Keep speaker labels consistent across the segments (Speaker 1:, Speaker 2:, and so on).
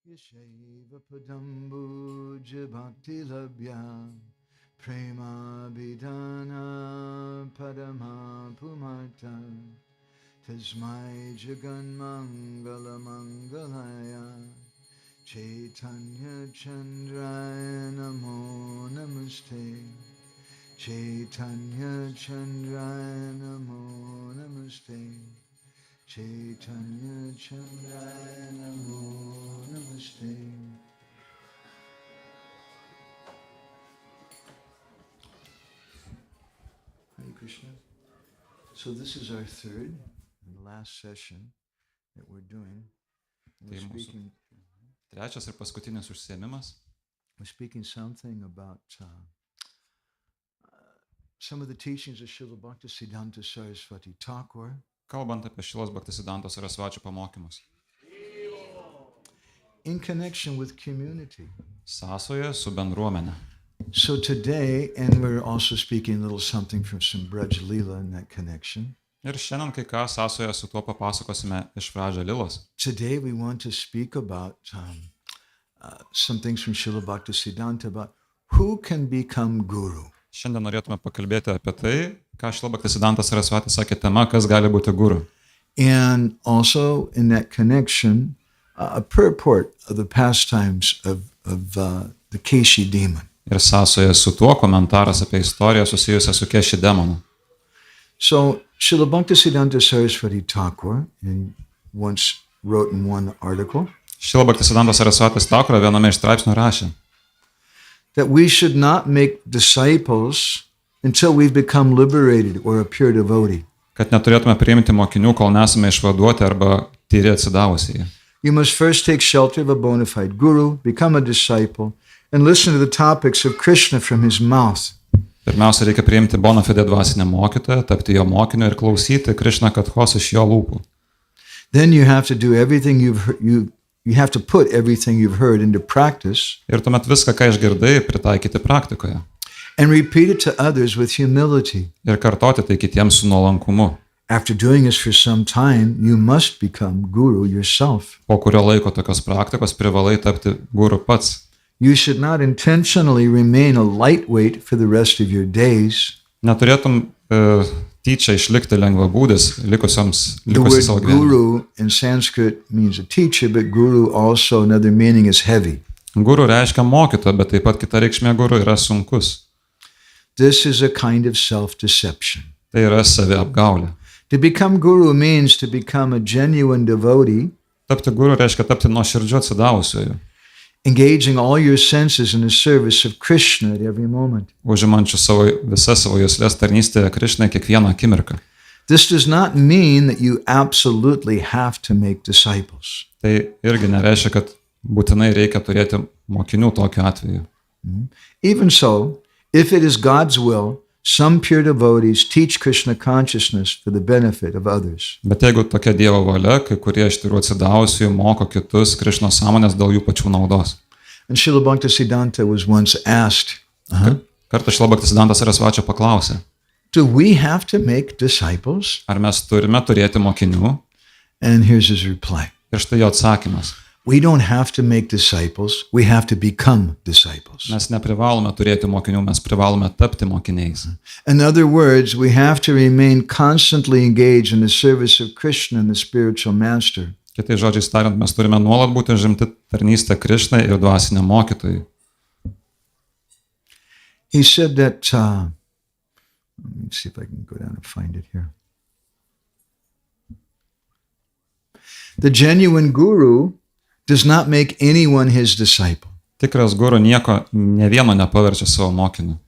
Speaker 1: Yashaiva padambuja bhakti labhya prema vidana padama pumarta tasmai jagan mangala mangalaya Chaitanya Chandraya Namo Namaste Chaitanya Chandraya Namo Namaste Chaitanya Chandraya Namo Namaste. Hare Krishna. So this is our third and last session that we're doing. We're speaking.
Speaker 2: Trečias ir paskutinis užsiėmimas.
Speaker 1: We're speaking something about some of the teachings of Šrila Bhaktisidhanta Saraswati Thakur.
Speaker 2: Kalbant apie Šrilos Bhaktisiddhantos Sarasvačio pamokymus.
Speaker 1: In connection with community.
Speaker 2: Sąsoje su bendruomenė.
Speaker 1: So today, and we're also speaking a little something from some Braj Lila in that connection.
Speaker 2: Ir šiandien kai ką sąsoje su tuo papasakosime iš Vraža Lilos.
Speaker 1: Today we want to speak about some things from Šrila Bhaktisiddhanta about who can become guru.
Speaker 2: Šiandien norėtume pakalbėti apie tai, ką Šrila Bhaktisiddhantas Sarasvatis sakė tema, kas gali būti guru.
Speaker 1: And also in that connection, a purport of the pastimes of the Keshi demon.
Speaker 2: Ir sąsoje su tuo komentaras apie istoriją susijusią su Keshi demonu.
Speaker 1: So Šrila Bhaktisiddhanta Saraswati Thakur once wrote in one article
Speaker 2: Šrila Bhaktisiddhantas Sarasvatis Thakur viename iš straipsnių rašė,
Speaker 1: that we should not make disciples until we've become liberated or a pure devotee.
Speaker 2: Kad neturėtume priimti mokinių, kol nesame išvaduoti arba tyri atsidavusieji.
Speaker 1: You must first take shelter of a bona fide guru, become a disciple, and listen to the topics of Krishna from his mouth.
Speaker 2: Pirmiausia, reikia priimti bona fide dvasinę mokytoją, tapti jo mokiniu ir klausyti Krišna-Kathos iš jo lūpų.
Speaker 1: Then you have to do everything you have to put everything you've heard into practice.
Speaker 2: Ir tuomet viską, ką išgirdai, pritaikyti praktikoje.
Speaker 1: And repeat it to others with humility.
Speaker 2: Ir kartoti tai kitiems su nuolankumu.
Speaker 1: After doing this for some time, you must become guru yourself.
Speaker 2: Po kurio laiko tokios praktikos privalai tapti guru pats.
Speaker 1: You should not intentionally remain a lightweight for the rest of your days.
Speaker 2: Neturėtum tyčia išlikti lengvabūdis likusį
Speaker 1: The word
Speaker 2: savo gyvenimą.
Speaker 1: guru in Sanskrit means a teacher, but guru also another meaning is heavy.
Speaker 2: Guru reiškia mokytoją, bet taip pat kita reikšmė guru yra sunkus.
Speaker 1: This is a kind of self-deception.
Speaker 2: Tai yra saviapgaulė.
Speaker 1: To become guru means to become a genuine devotee,
Speaker 2: Tapti guru reiškia tapti nuoširdžiu atsidavusiuoju,
Speaker 1: engaging all your senses in the service of Krishna at every moment.
Speaker 2: užimančiu visas savo juslės tarnystėje Krišnai kiekvieną akimirką.
Speaker 1: This does not mean that you absolutely have to make disciples.
Speaker 2: Tai irgi nereiškia, kad būtinai reikia turėti mokinių tokiu atveju.
Speaker 1: Even so, if it is God's will, some pure devotees teach Krishna consciousness for the benefit of others.
Speaker 2: Bet jeigu tokia Dievo valia, kai kurie iš tirų atsidavusiųjų moko kitus Krišnos sąmonės dėl jų pačių naudos.
Speaker 1: And Šrila Bhaktisiddhanta was once asked,
Speaker 2: Kartą Šrila Bhaktisiddhantas Sarasvačio paklausė,
Speaker 1: do we have to make disciples?
Speaker 2: ar mes turime turėti mokinių?
Speaker 1: And here's his reply.
Speaker 2: Ir štai jo atsakymas.
Speaker 1: We don't have to make disciples, we have to become disciples.
Speaker 2: Mes neprivalome turėti mokinių, mes privalome tapti mokiniais.
Speaker 1: In other words, we have to remain constantly engaged in the service of Krishna and the spiritual master.
Speaker 2: Kitais žodžiais tariant, mes turime nuolat būti užimti tarnystę Krišnai ir dvasiniam mokytojui.
Speaker 1: He said that, let me see if I can go down and find it here. The genuine guru does not make anyone his disciple.
Speaker 2: Tikras guru ne vieno nepaverčia savo mokiniu.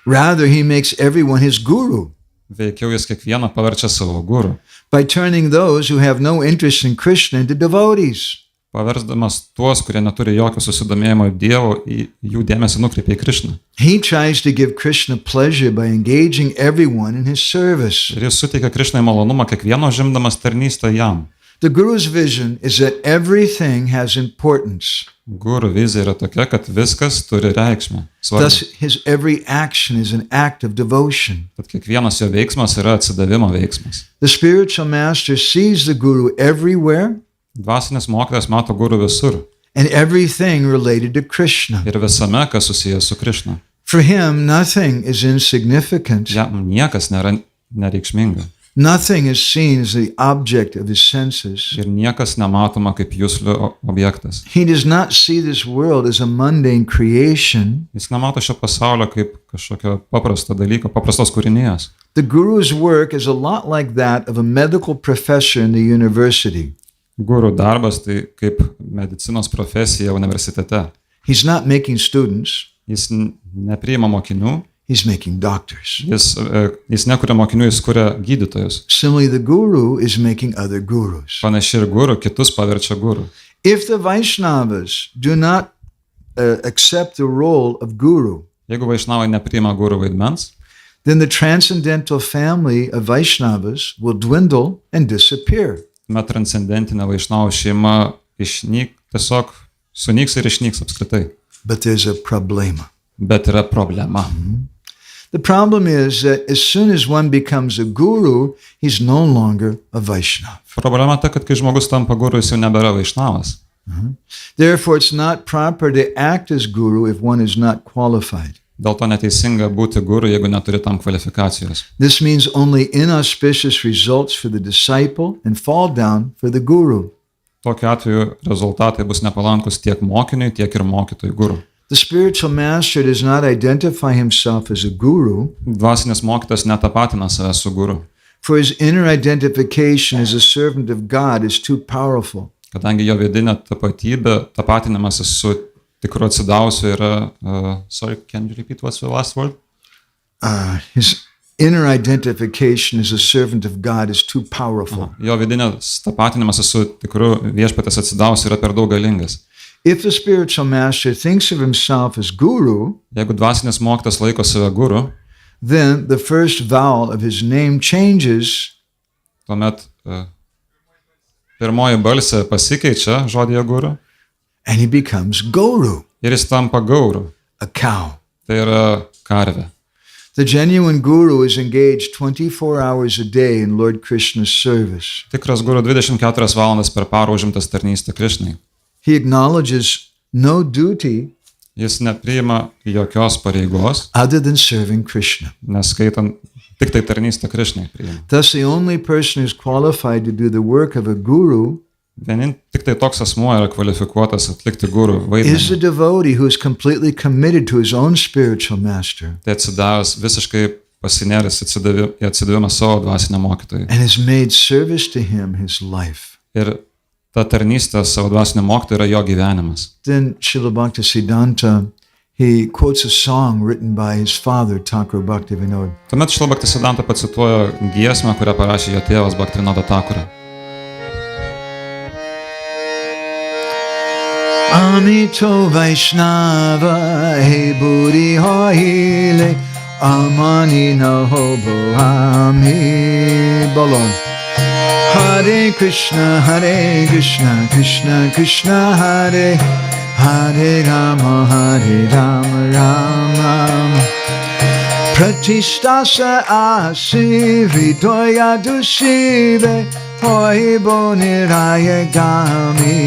Speaker 1: Rather, he makes everyone his guru.
Speaker 2: Veikiau jis kiekvieną paverčia savo guru.
Speaker 1: By turning those who have no interest in Krishna into devotees.
Speaker 2: Paversdamas tuos, kurie neturi jokio susidomėjimo Dievu, jų dėmesį nukreipia į Krišną.
Speaker 1: He tries to give Krishna pleasure by engaging everyone in his service.
Speaker 2: Ir jis suteikia Krišnai malonumą kiekvieno žimdamas tarnystę jam.
Speaker 1: The guru's vision is that everything has importance.
Speaker 2: Guru vizija yra tokia, kad viskas turi reikšmę.
Speaker 1: Thus, his every action is an act of devotion.
Speaker 2: Tad kiekvienas jo veiksmas yra atsidavimo veiksmas.
Speaker 1: The spiritual master sees the guru everywhere
Speaker 2: Dvasinis mokytojas mato guru visur.
Speaker 1: and everything related to Krishna.
Speaker 2: Ir visame, kas susijęs su Krišna.
Speaker 1: For him, nothing is insignificant.
Speaker 2: Jam niekas nėra nereikšminga.
Speaker 1: Nothing is seen as the object of his senses.
Speaker 2: Ir niekas nematoma kaip juslių objektas.
Speaker 1: He does not see this world as a mundane creation.
Speaker 2: Jis nemato šio pasaulio kaip kažkokio paprasto dalyko, paprastos kūrinijos.
Speaker 1: The guru's work is a lot like that of a medical professor in the university.
Speaker 2: Guru darbas tai kaip medicinos profesija universitete.
Speaker 1: He's not making students,
Speaker 2: Jis nepriima mokinių,
Speaker 1: he's making doctors.
Speaker 2: jis nekuria mokinių, jis kuria gydytojus.
Speaker 1: Similarly, the guru is making other gurus.
Speaker 2: Panašiai ir guru, kitus paverčia guru.
Speaker 1: If the Vaishnavas do not accept the role of guru,
Speaker 2: Jeigu vaišnavai nepriima guru vaidmens,
Speaker 1: then the transcendental family of Vaishnavas will dwindle and disappear.
Speaker 2: tuomet transcendentinė vaišnavų šeima tiesiog sunyks ir išnyks apskritai.
Speaker 1: But there's a problema.
Speaker 2: Bet yra problema.
Speaker 1: The problem is that as soon as one becomes a guru, he's no longer a Vaishnava.
Speaker 2: Problema ta, kad kai žmogus tampa guru, jis jau nebėra vaišnavas.
Speaker 1: Therefore, it's not proper to act as guru if one is not qualified.
Speaker 2: Dėl to neteisinga būti guru, jeigu neturi tam kvalifikacijos.
Speaker 1: This means only inauspicious results for the disciple and fall down for the guru.
Speaker 2: Tokiu atveju rezultatai bus nepalankus tiek mokiniui, tiek ir mokytojui guru.
Speaker 1: The spiritual master does not identify himself as a guru,
Speaker 2: Dvasinis mokytas netapatina save su guru,
Speaker 1: for his inner identification as a servant of God is too powerful.
Speaker 2: kadangi jo vidinė tapatybė, tapatinimas su tikru atsidavusiu yra... sorry, can you repeat what's the last word?
Speaker 1: His inner identification as a servant of God is too powerful.
Speaker 2: Jo vidinės tapatinimas su tikru viešpatės atsidavusiu yra per daug galingas.
Speaker 1: If the spiritual master thinks of himself as guru,
Speaker 2: Jeigu dvasinis mokytas laiko save guru,
Speaker 1: then the first vowel of his name changes
Speaker 2: tuomet pirmoji balsė pasikeičia žodyje guru
Speaker 1: and he becomes Guru,
Speaker 2: ir jis tampa gauru.
Speaker 1: a cow.
Speaker 2: Tai yra karvė.
Speaker 1: The genuine guru is engaged 24 hours a day in Lord Krishna's service.
Speaker 2: Tikras guru 24 valandas per parą užimtas tarnystė Krišnai.
Speaker 1: He acknowledges no duty
Speaker 2: Jis nepriima jokios pareigos,
Speaker 1: other than serving Krishna.
Speaker 2: neskaitant tik tai tarnystę Krišnai priima.
Speaker 1: Thus, the only person who's qualified to do the work of a guru
Speaker 2: Tik tai toks asmuo yra kvalifikuotas atlikti guru
Speaker 1: is the
Speaker 2: vaidmenį.
Speaker 1: devotee who is completely committed to his own spiritual master
Speaker 2: Tai atsidavęs visiškai pasinėręs į atsidavimą savo dvasinę mokytojai.
Speaker 1: and has made service to him his life.
Speaker 2: Ir ta tarnystė savo dvasinę mokytojai yra jo gyvenimas.
Speaker 1: Then Šrila Bhaktisidhanta, he quotes a song written by his father, Thakur Bhaktivinoda.
Speaker 2: Tuomet Šrila Bhaktisidhanta pacituoja giesmę, kurią parašė jo tėvas Bhaktivinoda Thakura.
Speaker 1: Amito Vaishnava, he Buri Hoile, Amani no Hobo Ami Bolon. Hare Krishna, Krishna Krishna, Hare Hare Rama, Rama Rama. Pratistasa asi vidoya dushive, Hoibo niraya gami.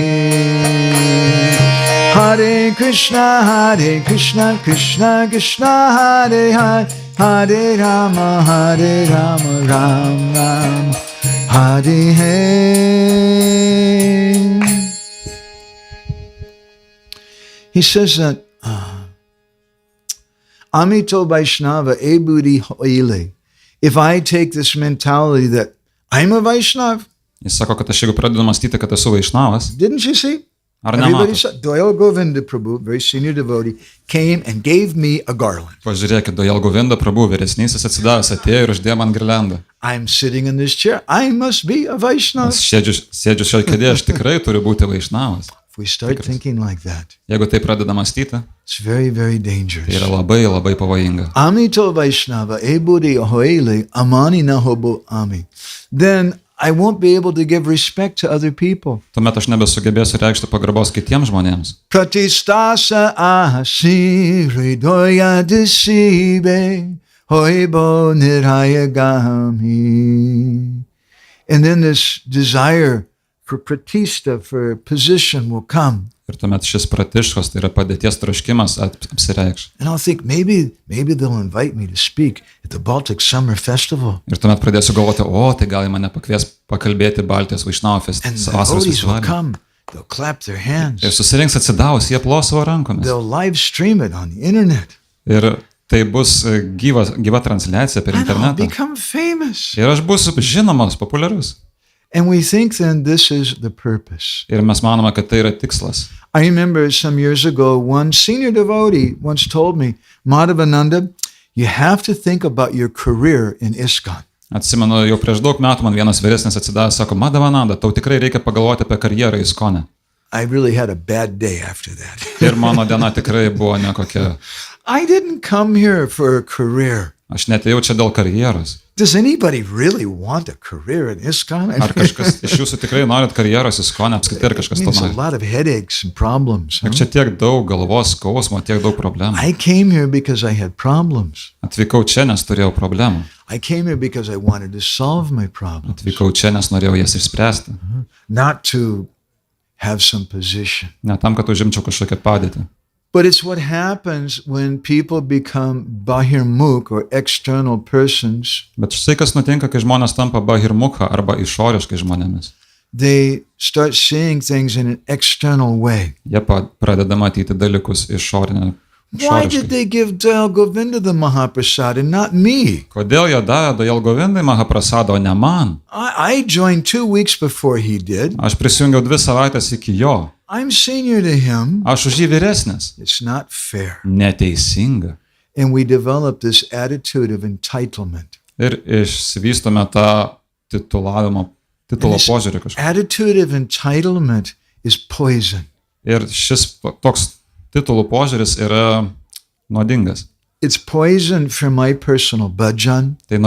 Speaker 1: Hare Krishna, Krishna Krishna, Hare Hare, Hare Rama, Rama Rama, Hare Hare. He says that Amito Vaishnava Ebudi Hoile. If I take this mentality that I'm a Vaishnav,
Speaker 2: Jis sako, kad aš jeigu pradedu mąstyti, kad esu vaišnavas,
Speaker 1: didn't you see?
Speaker 2: ar
Speaker 1: Everybody
Speaker 2: nematot?
Speaker 1: saw Doyal Govinda Prabhu, very senior devotee, came and gave me a garland.
Speaker 2: Pažiūrėkit, Doyal Govinda Prabhu, vyresnysis atsidavęs atėjo ir uždėjo man girliandą.
Speaker 1: I'm sitting in this chair. I must be a Vaishnav.
Speaker 2: Aš sėdžiu šioje kėdėje, aš tikrai turiu būti vaišnavas.
Speaker 1: If we start thinking like that,
Speaker 2: Jeigu tai pradeda mąstyti,
Speaker 1: it's very, very
Speaker 2: tai
Speaker 1: dangerous.
Speaker 2: yra labai, labai pavojinga.
Speaker 1: Amito Vaishnava, Ebudi Hoile, Amani Nahobo Ami. Then I won't be able to give respect to other people.
Speaker 2: Tuomet aš nebesugebėsiu reikšti pagarbos kitiems žmonėms.
Speaker 1: Pratistasa asi hridoya disibe, hoibo niraya gami. And then this desire for pratista, for position will come.
Speaker 2: Ir tuomet šis pratiškos, tai yra padėties troškimas apsireikš.
Speaker 1: And I'll think, maybe they'll invite me to speak at the Baltic Summer Festival.
Speaker 2: Ir tuomet pradėsiu galvoti, tai gal jie mane pakvies pakalbėti Baltijos Vaishnava
Speaker 1: And the
Speaker 2: vasaros
Speaker 1: devotees will
Speaker 2: festivalyje.
Speaker 1: come, they'll clap their hands.
Speaker 2: Ir susirinks atsidaus, jie plos savo rankomis.
Speaker 1: They'll live stream it on the internet.
Speaker 2: Ir tai bus gyva transliacija per
Speaker 1: And I'll
Speaker 2: internetą.
Speaker 1: become famous.
Speaker 2: Ir aš būsiu žinomas, populiarus.
Speaker 1: And we think then this is the purpose.
Speaker 2: Ir mes manome, kad tai yra tikslas.
Speaker 1: I remember some years ago, one senior devotee once told me, Madhavananda, you have to think about your career in ISKCON.
Speaker 2: Atsimenu, jau prieš daug metų man vienas vyresnis atsidavęs, sako, Madhavananda, tau tikrai reikia pagalvoti apie karjerą ISKCONe.
Speaker 1: I really had a bad day after that.
Speaker 2: Ir mano diena tikrai buvo nekokia.
Speaker 1: I didn't come here for a career.
Speaker 2: Aš netėjau čia dėl karjeros.
Speaker 1: Does anybody really want a career in ISKCON?
Speaker 2: Ar kažkas iš jūsų tikrai norit karjeros ISKCOne, apskritai ir kažkas
Speaker 1: It
Speaker 2: to
Speaker 1: means a
Speaker 2: nori?
Speaker 1: lot of headaches and problems.
Speaker 2: Juk čia tiek daug galvos skausmo, tiek daug problemų.
Speaker 1: I came here because I had problems.
Speaker 2: Atvykau čia, nes turėjau problemų.
Speaker 1: I came here because I wanted to solve my problems,
Speaker 2: Atvykau čia, nes norėjau jas išspręsti.
Speaker 1: not to have some position.
Speaker 2: Ne tam, kad užimčiau kažkokią padėtį.
Speaker 1: But it's what happens when people become bahirmukh or external persons.
Speaker 2: Bet štai kas nutinka, kai žmonės tampa bahirmukha arba išoriškai žmonėmis.
Speaker 1: They start seeing things in an external way.
Speaker 2: Jie pradeda matyti dalykus išoriškai.
Speaker 1: Why did they give Doyal Govinda the Mahaprasad and not me?
Speaker 2: Kodėl jie davė Doyal Govindai Mahaprasadą, o ne man?
Speaker 1: I joined 2 weeks before he did.
Speaker 2: Aš prisijungiau 2 savaitės iki jo.
Speaker 1: I'm senior to him.
Speaker 2: Aš už jį vyresnis.
Speaker 1: It's not fair.
Speaker 2: Neteisinga.
Speaker 1: And we develop this attitude of entitlement.
Speaker 2: Ir išsivystome tą titulo požiūrį kažką.
Speaker 1: Attitude of entitlement is poison.
Speaker 2: Ir šis toks titulų požiūris yra nuodingas.
Speaker 1: It's poison for my personal bhajan,
Speaker 2: Tai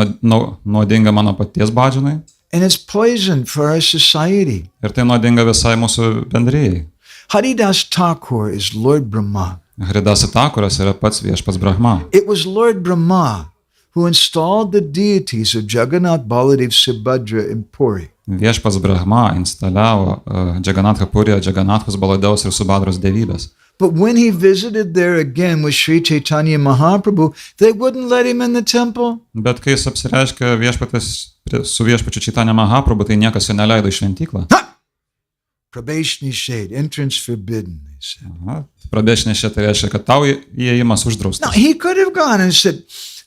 Speaker 2: nuodinga mano paties bhadžanai
Speaker 1: and it's poison for our society.
Speaker 2: ir tai nuodinga visai mūsų bendrijai.
Speaker 1: Haridas Thakur is Lord Brahma.
Speaker 2: Haridas Thakuras yra pats viešpats Brahma.
Speaker 1: It was Lord Brahma who installed the deities of Jagannath, Baladev, Subhadra, and Puri.
Speaker 2: Viešpats Brahma instaliavo Jagannathą Puriją, Jagannathus, Baladevus ir Subhadros dievybės.
Speaker 1: But when he visited there again with Sri Chaitanya Mahaprabhu, they wouldn't let him in the temple.
Speaker 2: Bet kai jis apsireiškė viešpatis su viešpačiu Chaitanya Mahaprabhu, tai niekas jo neleido į šventyklą.
Speaker 1: Probation shade, entrance forbidden, they said.
Speaker 2: Prabėšnešė tai reiškia, kad tau įėjimas uždraustas.
Speaker 1: Now, he could have gone and said,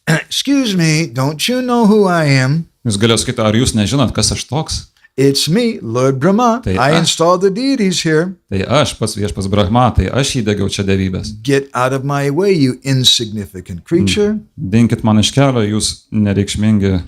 Speaker 1: excuse me, don't you know who I am?
Speaker 2: Jūs galėjo sakyti, ar jūs nežinot, kas aš toks?
Speaker 1: It's me, Lord Brahma.
Speaker 2: Tai
Speaker 1: I
Speaker 2: aš.
Speaker 1: installed the deities here.
Speaker 2: Tai aš pats viešpats Brahma, tai aš įdegiau čia dievybės.
Speaker 1: Get out of my way, you insignificant creature.
Speaker 2: Dinkit man iš kelio, jūs nereikšmingi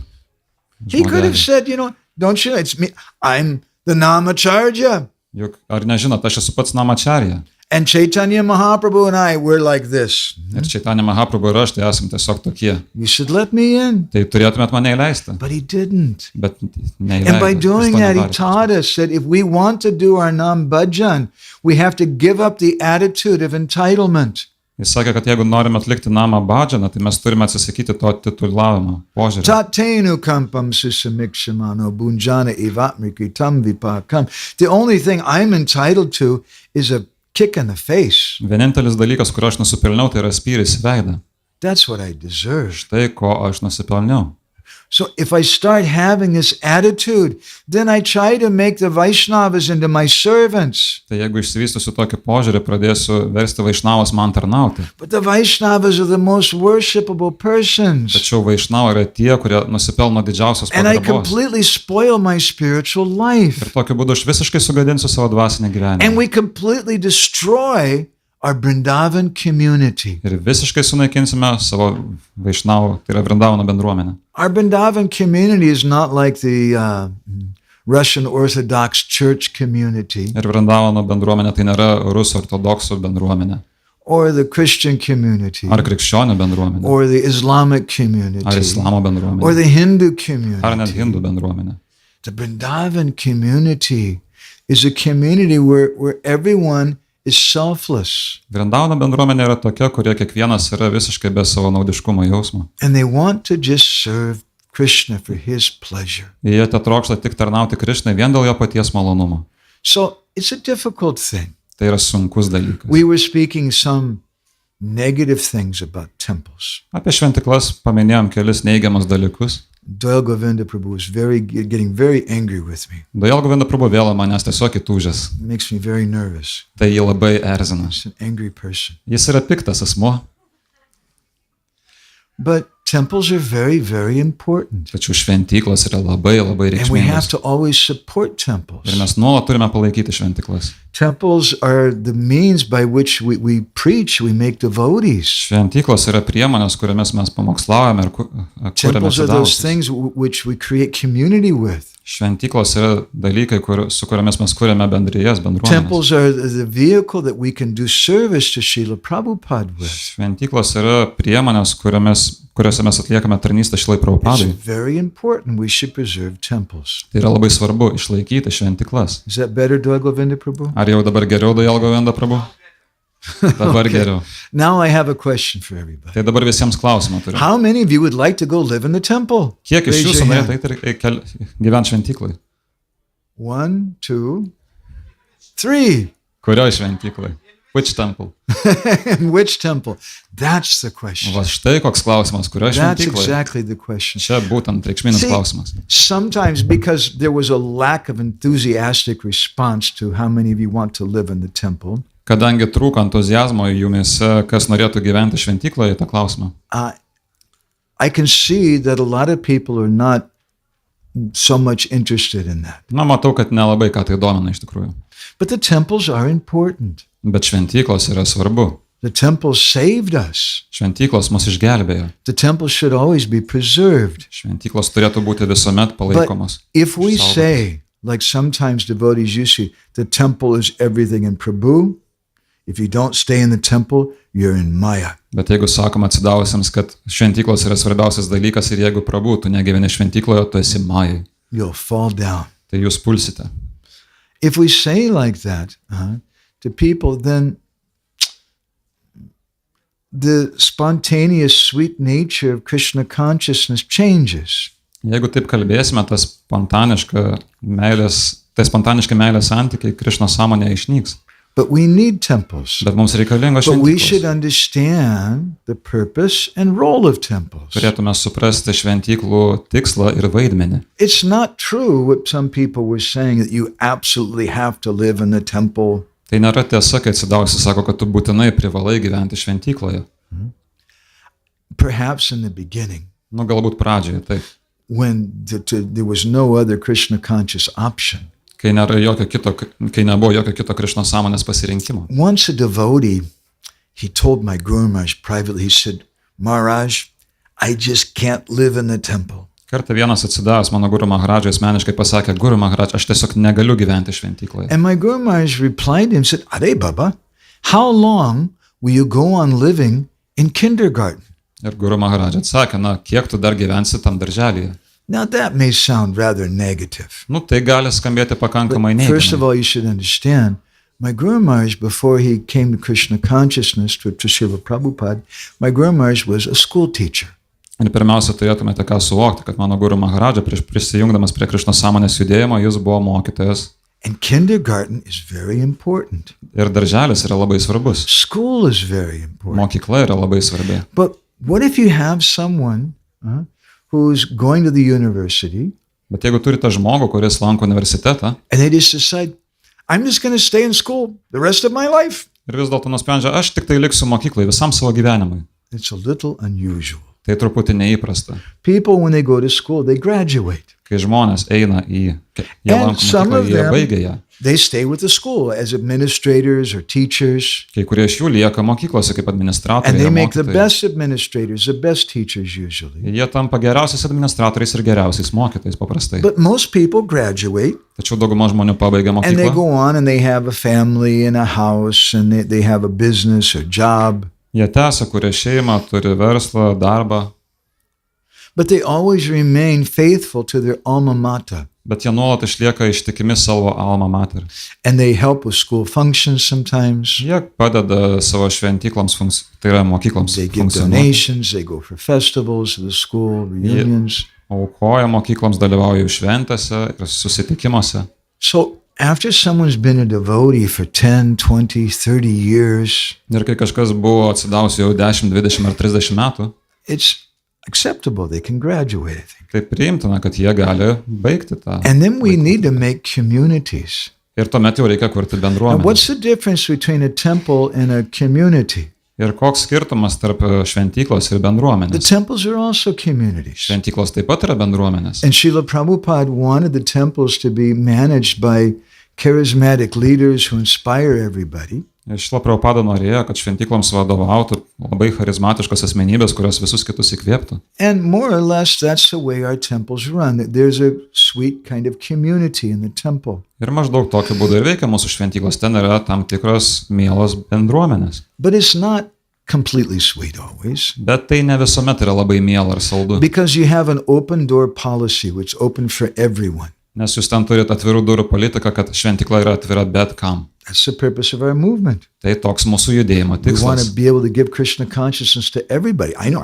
Speaker 1: He could have
Speaker 2: žmogeliai.
Speaker 1: said, don't you know, it's me. I'm the Namacharya.
Speaker 2: Juk ar nežinot, aš esu pats Namacharya.
Speaker 1: And Chaitanya Mahaprabhu and I, we're like this.
Speaker 2: Ir Chaitanya Mahaprabhu ir aš tai esam tiesiog tokie.
Speaker 1: You should let me in.
Speaker 2: Tai turėtumėt mane įleisti.
Speaker 1: But he didn't.
Speaker 2: Bet
Speaker 1: And by
Speaker 2: neįleido.
Speaker 1: doing that, he taught us that if we want to do our nam bhajan, we have to give up the attitude of entitlement.
Speaker 2: Jis sakė, kad jeigu norime atlikti namą bhadžaną, tai mes turime atsisakyti to titulavimo požiūrį.
Speaker 1: Tatenu kampam susamiksamano bunjana ivatmrikritam vipakam. The only thing I'm entitled to is a kick in the face.
Speaker 2: Vienintelis dalykas, kurio aš nusipelniau, tai yra spyris į veidą.
Speaker 1: That's what I deserve.
Speaker 2: Tai, ko aš nusipelniau.
Speaker 1: So if I start having this attitude, then I try to make the Vaishnavas into my servants.
Speaker 2: Tai jeigu išsivystusiu tokį požiūrį, pradėsiu versti Vaišnavas man tarnauti.
Speaker 1: But the Vaishnavas are the most worshipable persons.
Speaker 2: Tačiau Vaišnavai yra tie, kurie nusipelno didžiausios
Speaker 1: And I
Speaker 2: pagarbos.
Speaker 1: completely spoil my spiritual life.
Speaker 2: Ir tokiu būdu aš visiškai sugadinsiu savo dvasinę gyvenimą.
Speaker 1: And we completely destroy our Vrindavan community.
Speaker 2: Ir visiškai sunaikinsime savo Vaišnavų, tai yra Vrindavano bendruomenę.
Speaker 1: Our Vrindavan community is not like the Russian Orthodox Church community
Speaker 2: Ir Vrindavano bendruomenė tai nėra rusų ortodoksų bendruomenė.
Speaker 1: or the Christian community
Speaker 2: Ar krikščionių bendruomenė.
Speaker 1: or the Islamic community
Speaker 2: Ar islamo
Speaker 1: or
Speaker 2: bendruomenė.
Speaker 1: the Hindu
Speaker 2: Ar net
Speaker 1: community.
Speaker 2: hindų bendruomenė.
Speaker 1: The Vrindavan community is a community where everyone is selfless
Speaker 2: Vrindavano bendruomenė yra tokia, kurie kiekvienas yra visiškai be savo naudiškumo jausmo.
Speaker 1: and they want to just serve Krishna for his pleasure.
Speaker 2: Jie te trokšta tik tarnauti Krišnai vien dėl jo paties malonumo.
Speaker 1: So it's a difficult thing.
Speaker 2: Tai yra sunkus dalykas.
Speaker 1: We were speaking some negative things about temples.
Speaker 2: Apie šventiklas paminėjom kelis neigiamus dalykus.
Speaker 1: Doyal Govinda Prabhu was getting very angry with me.
Speaker 2: Doyal Govinda Prabhu vėl manęs tiesiog įtūžęs.
Speaker 1: It makes me very nervous.
Speaker 2: Tai jį labai erzina.
Speaker 1: He's an angry person.
Speaker 2: Jis yra piktas asmuo.
Speaker 1: But temples are very, very important.
Speaker 2: Tačiau šventyklos yra labai
Speaker 1: And we have
Speaker 2: reikšmingos.
Speaker 1: to always support temples.
Speaker 2: Ir mes nuolat turime palaikyti šventiklas.
Speaker 1: Temples are the means by which we preach, we make devotees.
Speaker 2: Šventyklos yra priemonės, kuriamis mes pamokslaujame ir kuriame
Speaker 1: Temples are those
Speaker 2: sudausus.
Speaker 1: things which we create community with.
Speaker 2: Šventyklos yra dalykai, su kuriamis mes kuriame bendrijas, bendruomenės.
Speaker 1: Temples are the vehicle that we can do service to Šrila Prabhupada with.
Speaker 2: Šventyklos yra priemonės, kuriuose mes atliekame tarnystę Šrilai
Speaker 1: It's
Speaker 2: Prabhupadai.
Speaker 1: very important. We should preserve temples.
Speaker 2: Tai yra labai svarbu išlaikyti šventiklas.
Speaker 1: Is that better, Doyal Govinda Prabhu?
Speaker 2: Ar jau dabar geriau Doyal Govinda Prabhu? Dabar geriau.
Speaker 1: Now I have a question for everybody.
Speaker 2: Tai dabar visiems klausimą turiu.
Speaker 1: How many of you would like to go live in the temple?
Speaker 2: Kiek iš
Speaker 1: Raise
Speaker 2: jūsų
Speaker 1: your hand.
Speaker 2: norėtų gyventi šventyklai?
Speaker 1: 1, 2, 3.
Speaker 2: Kurioj šventyklai? Which temple?
Speaker 1: And which temple? That's the question.
Speaker 2: Va štai koks klausimas, kurioj
Speaker 1: That's
Speaker 2: šventyklai?
Speaker 1: exactly the question.
Speaker 2: Čia būtent reikšminis
Speaker 1: See,
Speaker 2: klausimas.
Speaker 1: Sometimes because there was a lack of enthusiastic response to how many of you want to live in the temple,
Speaker 2: Kadangi trūko entuzijazmo jumise, kas norėtų gyventi šventykloje, tą klausimą.
Speaker 1: I can see that a lot of people are not so much interested in that.
Speaker 2: Na, matau, kad nelabai ką tai domina iš tikrųjų.
Speaker 1: But the temples are important.
Speaker 2: Bet šventyklos yra svarbu.
Speaker 1: The temples saved us.
Speaker 2: Šventyklos mus išgelbėjo.
Speaker 1: The temples should always be preserved.
Speaker 2: Šventyklos turėtų būti visuomet palaikomos.
Speaker 1: If we
Speaker 2: Saugotos.
Speaker 1: say, like sometimes devotees usually, the temple is everything in Prabhu, if you don't stay in the temple, you're in Maya.
Speaker 2: Bet jeigu sakom atsidavusiems, kad šventyklos yra svarbiausias dalykas ir jeigu Prabhu, tu negyveni šventykloje, tu esi Majai,
Speaker 1: You'll fall down.
Speaker 2: tai jūs pulsite.
Speaker 1: If we say like that to people, then the spontaneous sweet nature of Krishna consciousness changes.
Speaker 2: Jeigu taip kalbėsime, tai spontaniški meilės santykiai Krišnos sąmonėje išnyks.
Speaker 1: But we need temples.
Speaker 2: Bet mums reikalingos
Speaker 1: But we should
Speaker 2: šventyklos.
Speaker 1: understand the purpose and role of temples.
Speaker 2: Turėtume suprasti šventyklų tikslą ir vaidmenį.
Speaker 1: It's not true what some people were saying, that you absolutely have to live in the temple.
Speaker 2: Tai nėra tiesa, kai atsidavusi sako, kad tu būtinai privalai gyventi šventykloje.
Speaker 1: Perhaps in the beginning,
Speaker 2: Nu, galbūt pradžioje, taip.
Speaker 1: when there was no other Krishna conscious option.
Speaker 2: Kai nebuvo jokio kito Krišnos sąmonės pasirinkimo.
Speaker 1: Once a devotee, he told my Guru Maharaj privately, he said, Maharaj, I just can't live in the temple.
Speaker 2: Kartą vienas atsidavęs mano Guru Maharadžai asmeniškai pasakė, Guru Maharadž, aš tiesiog negaliu gyventi šventykloje.
Speaker 1: And my Guru Maharaj replied to him, said, Are Baba, how long will you go on living in kindergarten?
Speaker 2: Ir Guru Maharadž atsakė, na, kiek tu dar gyvensi tam darželyje?
Speaker 1: Now that may sound rather negative.
Speaker 2: Nu, tai gali skambėti pakankamai
Speaker 1: But first of
Speaker 2: neigiamai.
Speaker 1: all, you should understand, my Guru Maharaj, before he came to Krishna consciousness, to Srila Prabhupada, my Guru Maharaj was a school teacher.
Speaker 2: Ir pirmiausia, turėtumėte ką suvokti, kad mano Guru Maharadža prieš prisijungdamas prie Krišnos sąmonės judėjimo, jis buvo mokytojas.
Speaker 1: And kindergarten is very important.
Speaker 2: Ir darželis yra labai svarbus.
Speaker 1: School is very important.
Speaker 2: Mokykla yra labai svarbi.
Speaker 1: But what if you have someone who's going to the university
Speaker 2: Bet jeigu turite žmogų, kuris lanko universitetą
Speaker 1: and they just decide, I'm just going to stay in school the rest of my life?
Speaker 2: ir vis dėlto nusprendžia, aš tik tai liksiu mokyklai visam savo gyvenimui.
Speaker 1: It's a little unusual.
Speaker 2: Tai truputį neįprasta.
Speaker 1: People, when they go to school, they graduate.
Speaker 2: Kai žmonės eina jie
Speaker 1: And
Speaker 2: lanko
Speaker 1: some
Speaker 2: mokyklą,
Speaker 1: of
Speaker 2: jie
Speaker 1: them,
Speaker 2: baigia ją.
Speaker 1: they stay with the school as administrators or teachers.
Speaker 2: Kai kurie iš jų lieka mokyklose kaip
Speaker 1: And
Speaker 2: administratoriai
Speaker 1: they
Speaker 2: ir
Speaker 1: make the
Speaker 2: mokytojai.
Speaker 1: best administrators, the best teachers usually.
Speaker 2: Jie tampa geriausiais administratoriais ir geriausiais mokytojais paprastai.
Speaker 1: But most people graduate
Speaker 2: Tačiau dauguma žmonių pabaigia
Speaker 1: and they
Speaker 2: mokyklą.
Speaker 1: go on and they have a family and a house and they have a business or job.
Speaker 2: Jie tęsia, kuria šeimą, turi verslą, darbą,
Speaker 1: But they always remain faithful to their alma mater.
Speaker 2: bet jie nuolat išlieka ištikimi savo alma mater.
Speaker 1: And they help with school functions sometimes.
Speaker 2: Jie padeda savo šventykloms, tai yra mokykloms
Speaker 1: They give
Speaker 2: funkcionuoti.
Speaker 1: donations, they go for festivals, the school reunions.
Speaker 2: Aukoja mokykloms, dalyvauja jų šventėse ir susitikimuose.
Speaker 1: So after someone's been a devotee for 10, 20, 30 years,
Speaker 2: Ir kai kažkas buvo atsidavus jau 10, 20 ar 30 metų,
Speaker 1: it's acceptable. They can graduate, I think.
Speaker 2: tai priimtina, kad jie gali baigti tą.
Speaker 1: And then we need to make communities.
Speaker 2: Ir tuomet jau reikia kurti
Speaker 1: Now,
Speaker 2: bendruomenę.
Speaker 1: what's the difference between a temple and a community?
Speaker 2: Ir koks skirtumas tarp šventyklos ir
Speaker 1: The
Speaker 2: bendruomenės?
Speaker 1: temples are also communities.
Speaker 2: Šventyklos taip pat yra bendruomenės.
Speaker 1: And Srila Prabhupada wanted the temples to be managed by charismatic leaders who inspire everybody.
Speaker 2: Ir Šrila Prabhupada norėjo, kad šventykloms vadovautų labai charizmatiškos asmenybės, kurios visus kitus įkvėptų.
Speaker 1: And more or less, that's the way our temples run. There's a sweet kind of community in the temple.
Speaker 2: Ir maždaug tokiu būdu ir veikia mūsų šventyklos. Ten yra tam tikros mielos bendruomenės.
Speaker 1: But it's not completely sweet always.
Speaker 2: Bet tai ne visuomet yra labai miela ar saldu.
Speaker 1: Because you have an open door policy which is open for everyone.
Speaker 2: Nes jūs ten turite atvirų durų politiką, kad šventykla yra atvira bet kam.
Speaker 1: That's the purpose of our movement.
Speaker 2: Tai toks mūsų judėjimo
Speaker 1: We want
Speaker 2: tikslas.
Speaker 1: to be able to give Krishna consciousness to everybody. I know,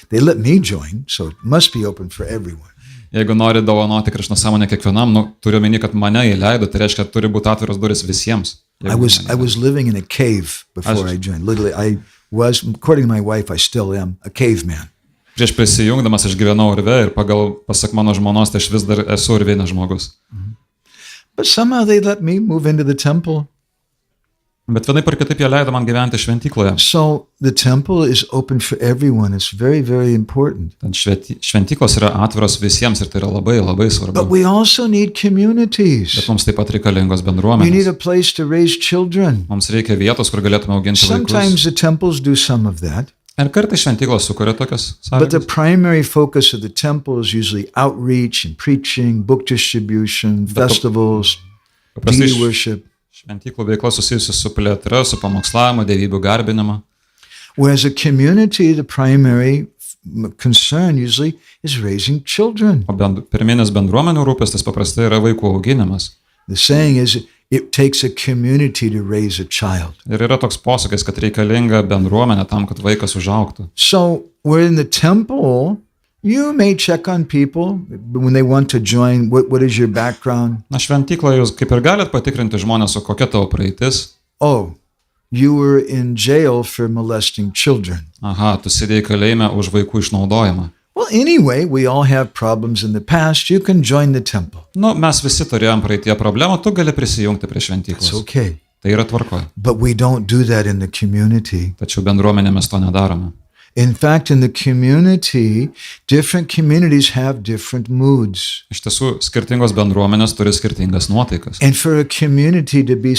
Speaker 1: they let me join, so it must be open for everyone.
Speaker 2: Jeigu nori dovanoti Krišna sąmonę kiekvienam, turiu meni, kad mane įleido, tai reiškia, kad turi būti atviros duris visiems.
Speaker 1: I was living in a cave before I joined. Literally, I was, according to my wife, I still am a caveman.
Speaker 2: Prieš prisijungdamas aš gyvenau urve ir pasak mano žmonos, tai aš vis dar esu urvinis žmogus.
Speaker 1: But somehow they let me move into the temple.
Speaker 2: Bet vienaip ar kitaip jie leido man gyventi šventykloje.
Speaker 1: So the temple is open for everyone. It's very, very important.
Speaker 2: Tad šventyklos yra atviros visiems ir tai yra labai, labai svarbu.
Speaker 1: But we also need communities.
Speaker 2: Bet mums taip pat reikalingos
Speaker 1: You need
Speaker 2: bendruomenės.
Speaker 1: a place to raise children.
Speaker 2: Mums reikia vietos, kur galėtume auginti
Speaker 1: Sometimes
Speaker 2: vaikus.
Speaker 1: the temples do some of that.
Speaker 2: Ir kartais šventyklos sukuria tokias
Speaker 1: But the
Speaker 2: sąlygas.
Speaker 1: primary focus of the temple is usually outreach and preaching, book distribution, festivals,
Speaker 2: Paprastai
Speaker 1: deity worship.
Speaker 2: šventyklų veikla susijusi su plėtra, su pamokslavimu, dievybių garbinimu.
Speaker 1: Whereas a community, the primary concern usually is raising children.
Speaker 2: O pirminis bendruomenių rūpestis paprastai yra vaikų auginimas.
Speaker 1: The saying is, it takes a community to raise a child.
Speaker 2: Ir yra toks posakis, kad reikalinga bendruomenė tam, kad vaikas užaugtų.
Speaker 1: So we're in the temple. You may check on people when they want to join. What is your background?
Speaker 2: Na, šventykloje jūs kaip ir galite patikrinti žmonės, o kokia tavo praeitis.
Speaker 1: Oh, you were in jail for molesting children.
Speaker 2: Aha, tu sėdėjai kalėjime už vaikų išnaudojimą.
Speaker 1: Well, anyway, we all have problems in the past. You can join the temple.
Speaker 2: Nu, mes visi turėjom praeitie problemą, tu gali prisijungti prie
Speaker 1: It's
Speaker 2: šventyklos.
Speaker 1: okay.
Speaker 2: Tai yra tvarkoje.
Speaker 1: But we don't do that in the community.
Speaker 2: Tačiau bendruomenė mes to nedarome.
Speaker 1: In fact, in the community, different communities have different moods.
Speaker 2: Iš tiesų, skirtingos bendruomenės turi skirtingas nuotaikas.
Speaker 1: And for a community to be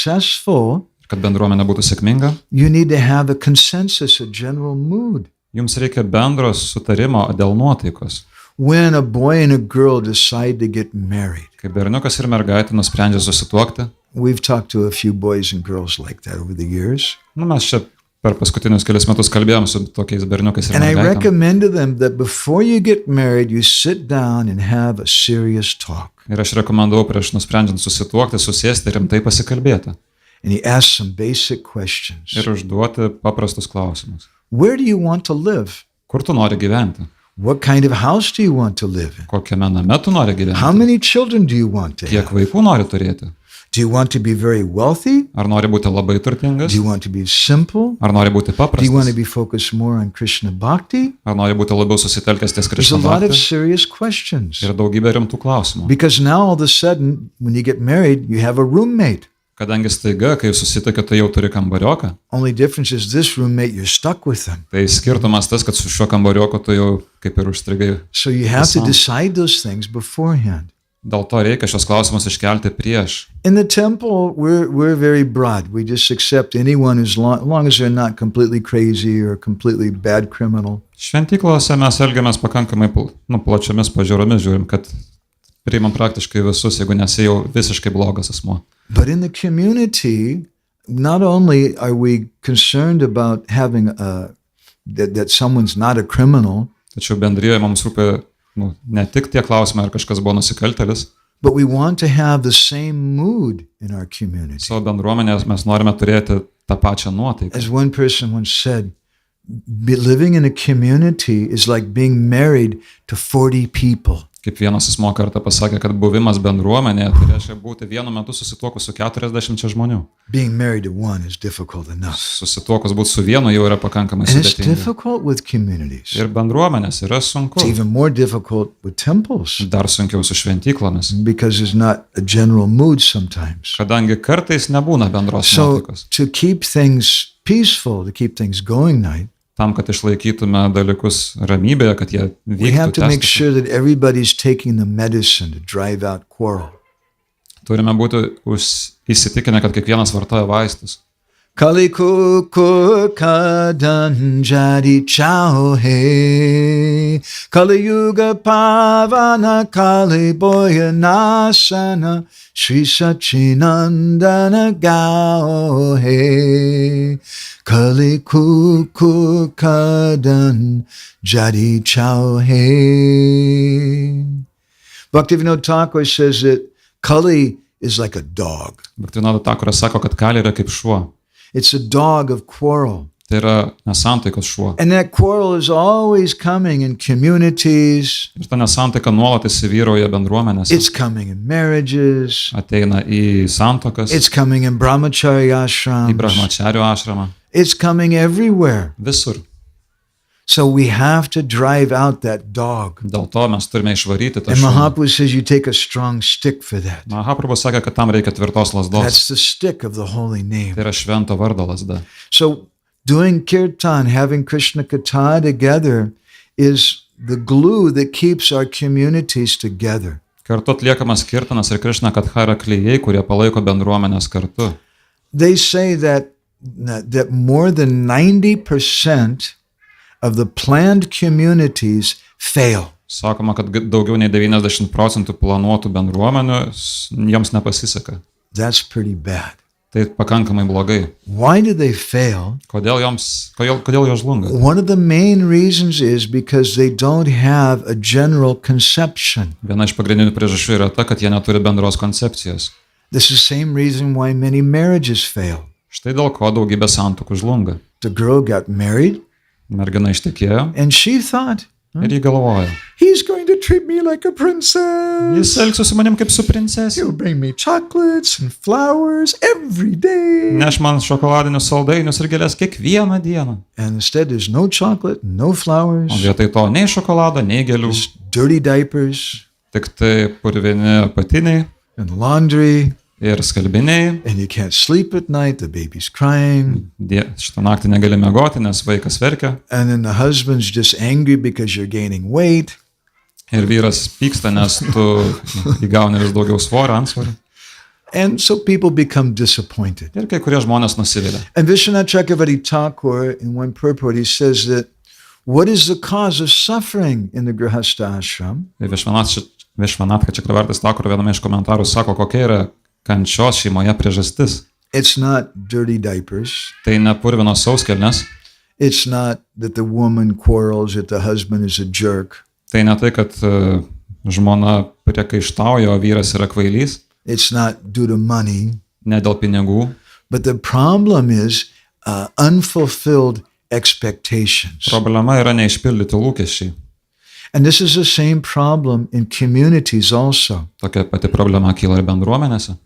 Speaker 1: successful,
Speaker 2: Kad bendruomenė būtų sėkminga,
Speaker 1: you need to have a consensus, a general mood.
Speaker 2: jums reikia bendro sutarimo dėl nuotaikos.
Speaker 1: When a boy and a girl decide to get married,
Speaker 2: Kai berniukas ir mergaitė nusprendžia susituokti,
Speaker 1: we've talked to a few boys and girls like that over the years.
Speaker 2: nu, mes čia per paskutinius kelias metus kalbėjom su tokiais berniukais ir
Speaker 1: And I
Speaker 2: mergaitėm.
Speaker 1: recommend to them that before you get married, you sit down and have a serious talk.
Speaker 2: Ir aš rekomenduoju prieš nusprendžiant susituokti, susėsti ir rimtai pasikalbėti.
Speaker 1: And you ask some basic questions.
Speaker 2: Ir užduoti paprastus klausimus.
Speaker 1: Where do you want to live?
Speaker 2: Kur tu nori gyventi?
Speaker 1: What kind of house do you want to live in?
Speaker 2: Kokiame name tu nori
Speaker 1: How
Speaker 2: gyventi?
Speaker 1: many children do you want to
Speaker 2: Kiek
Speaker 1: have?
Speaker 2: vaikų nori turėti?
Speaker 1: Do you want to be very wealthy?
Speaker 2: Ar nori būti labai turtingas?
Speaker 1: Do you want to be simple?
Speaker 2: Ar nori būti
Speaker 1: Do you want to
Speaker 2: paprastas?
Speaker 1: be focused more on Krishna Bhakti?
Speaker 2: Ar nori būti labiau susitelkęs ties
Speaker 1: There's a lot of
Speaker 2: Krišna-Katha?
Speaker 1: serious questions.
Speaker 2: Ir daugybė rimtų klausimų.
Speaker 1: Because now all of a sudden, when you get married, you have a roommate.
Speaker 2: Kadangi staiga, kai susitikė, tai jau turi kambarioką.
Speaker 1: Only difference is this roommate, you're stuck with them.
Speaker 2: Tai skirtumas tas, kad su šiuo kambarioku tu jau kaip ir užstrigai.
Speaker 1: So you have to
Speaker 2: Visam.
Speaker 1: decide those things beforehand.
Speaker 2: Dėl to reikia šios klausimus iškelti prieš.
Speaker 1: In the temple, we're very broad. We just accept anyone as long as they're not completely crazy or completely bad criminal.
Speaker 2: Šventyklose mes elgiamės pakankamai plačiomis pažiūromis, žiūrim, kad priimam praktiškai visus, jeigu nesi jau visiškai blogas asmuo.
Speaker 1: But in the community, not only are we concerned about having that someone's not a criminal,
Speaker 2: Tačiau bendrijoje mums rūpi ne tik tie klausimai, ar kažkas buvo nusikaltėlis,
Speaker 1: but we want to have the same mood in our community.
Speaker 2: savo bendruomenės mes norime turėti tą pačią nuotaiką.
Speaker 1: As one person once said, living in a community is like being married to 40 people.
Speaker 2: Kaip vienas asmuo kartą pasakė, kad buvimas bendruomenėje tai reiškia būti vienu metu susituokus su 40 žmonių.
Speaker 1: Being married to one is difficult enough.
Speaker 2: Susituokus būti su vienu jau yra pakankamai
Speaker 1: And it's
Speaker 2: sudėtinga.
Speaker 1: difficult with communities.
Speaker 2: Ir bendruomenės yra sunku.
Speaker 1: It's even more difficult with temples
Speaker 2: Dar sunkiau su šventyklomis.
Speaker 1: because there's not a general mood sometimes.
Speaker 2: Kadangi kartais nebūna bendros
Speaker 1: So
Speaker 2: nuotaikos.
Speaker 1: to keep things peaceful, to keep things going right,
Speaker 2: Tam, kad išlaikytume dalykus ramybėje, kad jie
Speaker 1: we have
Speaker 2: vyktų,
Speaker 1: to make
Speaker 2: tęstųsi.
Speaker 1: sure that everybody's taking the medicine to drive out quarrel.
Speaker 2: Turime būti įsitikinę, kad kiekvienas vartoja vaistus.
Speaker 1: Kali kuka danjadi chao he, Kali yuga pavana kali boya nasana, Shri Sachinandana gao he, Kali kuka danjadi chao he. Bhaktivinoda Thakur says that Kali is like a dog.
Speaker 2: Bhaktivinoda Thakuras sako, kad kali yra kaip šuo.
Speaker 1: It's a dog of quarrel.
Speaker 2: Tai yra nesantaikos šuo.
Speaker 1: And that quarrel is always coming in communities.
Speaker 2: Ir ta nesantaika nuolat įsivyrauja bendruomenėse.
Speaker 1: It's coming in marriages.
Speaker 2: Ateina į santuokas,
Speaker 1: It's coming in brahmacharya
Speaker 2: į
Speaker 1: ashrams.
Speaker 2: brahmacharių ašramą.
Speaker 1: It's coming everywhere.
Speaker 2: Visur.
Speaker 1: So we have to drive out that dog.
Speaker 2: Dėl to mes turime išvaryti tą
Speaker 1: And
Speaker 2: šunį.
Speaker 1: Mahaprabhu says you take a strong stick for that.
Speaker 2: Mahaprabhu sakė, kad tam reikia tvirtos lasdos.
Speaker 1: That's the stick of the holy name.
Speaker 2: Tai yra švento vardo lasda.
Speaker 1: So doing kirtan, having Krišna-Katha together is the glue that keeps our communities together.
Speaker 2: Kartu atliekamas kirtanas ir Krišna-Katha yra klijai, kurie palaiko bendruomenės kartu.
Speaker 1: They say that more than 90% of the planned communities fail.
Speaker 2: Sakoma, kad daugiau nei 90% planuotų bendruomenių joms nepasiseka.
Speaker 1: That's pretty bad.
Speaker 2: Tai pakankamai blogai.
Speaker 1: Why do they fail?
Speaker 2: Kodėl jos žlunga?
Speaker 1: One of the main reasons is because they don't have a general conception.
Speaker 2: Viena iš pagrindinių priežasčių yra ta, kad jie neturi bendros koncepcijos.
Speaker 1: This is the same reason why many marriages fail.
Speaker 2: Štai dėl ko daugybė santuokų žlunga.
Speaker 1: The girl got married
Speaker 2: Mergina ištekėjo
Speaker 1: and she thought,
Speaker 2: ir jį galvoja.
Speaker 1: he's going to treat me like a princess.
Speaker 2: Jis elgsis su manim kaip su princesė.
Speaker 1: He'll bring me chocolates and flowers every day.
Speaker 2: Neš man šokoladinius saldainius ir gėlės kiekvieną dieną.
Speaker 1: And instead there's no chocolate, no flowers,
Speaker 2: O vietoj to nei šokolado, nei gėlių.
Speaker 1: just dirty diapers
Speaker 2: Tik tai purvini apatiniai
Speaker 1: and laundry,
Speaker 2: ir skalbiniai.
Speaker 1: and you can't sleep at night, the baby's crying,
Speaker 2: Šitą naktį negali miegoti, nes vaikas verkia.
Speaker 1: and then the husband's just angry because you're gaining weight.
Speaker 2: Ir vyras pyksta, nes tu įgauni vis daugiau svorio, antsvorio.
Speaker 1: And so people become disappointed.
Speaker 2: Ir kai kurie žmonės nusivilia.
Speaker 1: And Vishwanath Chakravarti Thakur, in one purport, he says that what is the cause of suffering in the Grihastha ashram?
Speaker 2: Višvanath Chakravartis Thakur viename iš komentarų sako, kokia yra kančios šeimoje priežastis.
Speaker 1: It's not dirty diapers.
Speaker 2: Tai ne purvinos sauskelnes,
Speaker 1: It's not that the woman quarrels that the husband is a jerk.
Speaker 2: tai ne tai, kad žmona priekaištauja, o vyras yra kvailys,
Speaker 1: It's not due to money.
Speaker 2: ne dėl pinigų,
Speaker 1: But the problem is unfulfilled expectations.
Speaker 2: problema yra neišpildyti lūkesčiai.
Speaker 1: And this is the same problem in communities also.
Speaker 2: Tokia pati problema kyla ir bendruomenėse.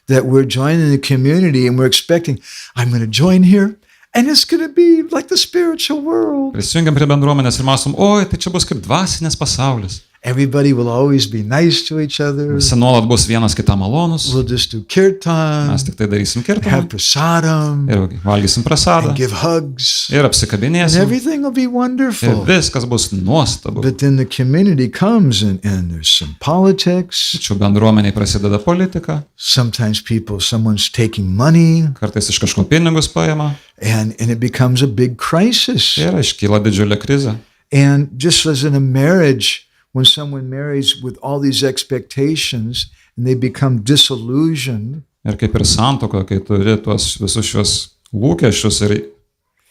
Speaker 1: That we're joining the community and we're expecting, I'm going to join here and it's going to be like the spiritual world.
Speaker 2: Prisijungiam prie bendruomenės ir mąstom, oi, tai čia bus kaip dvasinės pasaulis.
Speaker 1: Everybody will always be nice to each other.
Speaker 2: Visi nuolat bus vienas kitam malonus,
Speaker 1: We'll just do kirtan,
Speaker 2: mes tik tai darysim
Speaker 1: have
Speaker 2: kirtaną
Speaker 1: prasadam,
Speaker 2: ir valgysim prasadą
Speaker 1: and give hugs.
Speaker 2: ir
Speaker 1: And
Speaker 2: apsikabinėsim
Speaker 1: everything will be
Speaker 2: ir
Speaker 1: wonderful.
Speaker 2: viskas bus nuostabu.
Speaker 1: But then the community comes and there's some politics.
Speaker 2: Tačiau bendruomeniai prasideda politika,
Speaker 1: Sometimes someone's taking money
Speaker 2: kartais iš kažko pinigus paima
Speaker 1: and it becomes a big crisis.
Speaker 2: ir iškyla didžiulė krizė.
Speaker 1: And just as in a marriage, when someone marries with all these expectations and they become disillusioned,
Speaker 2: Ir kaip ir santuokoje, kai turi tuos visus šios lūkesčius ir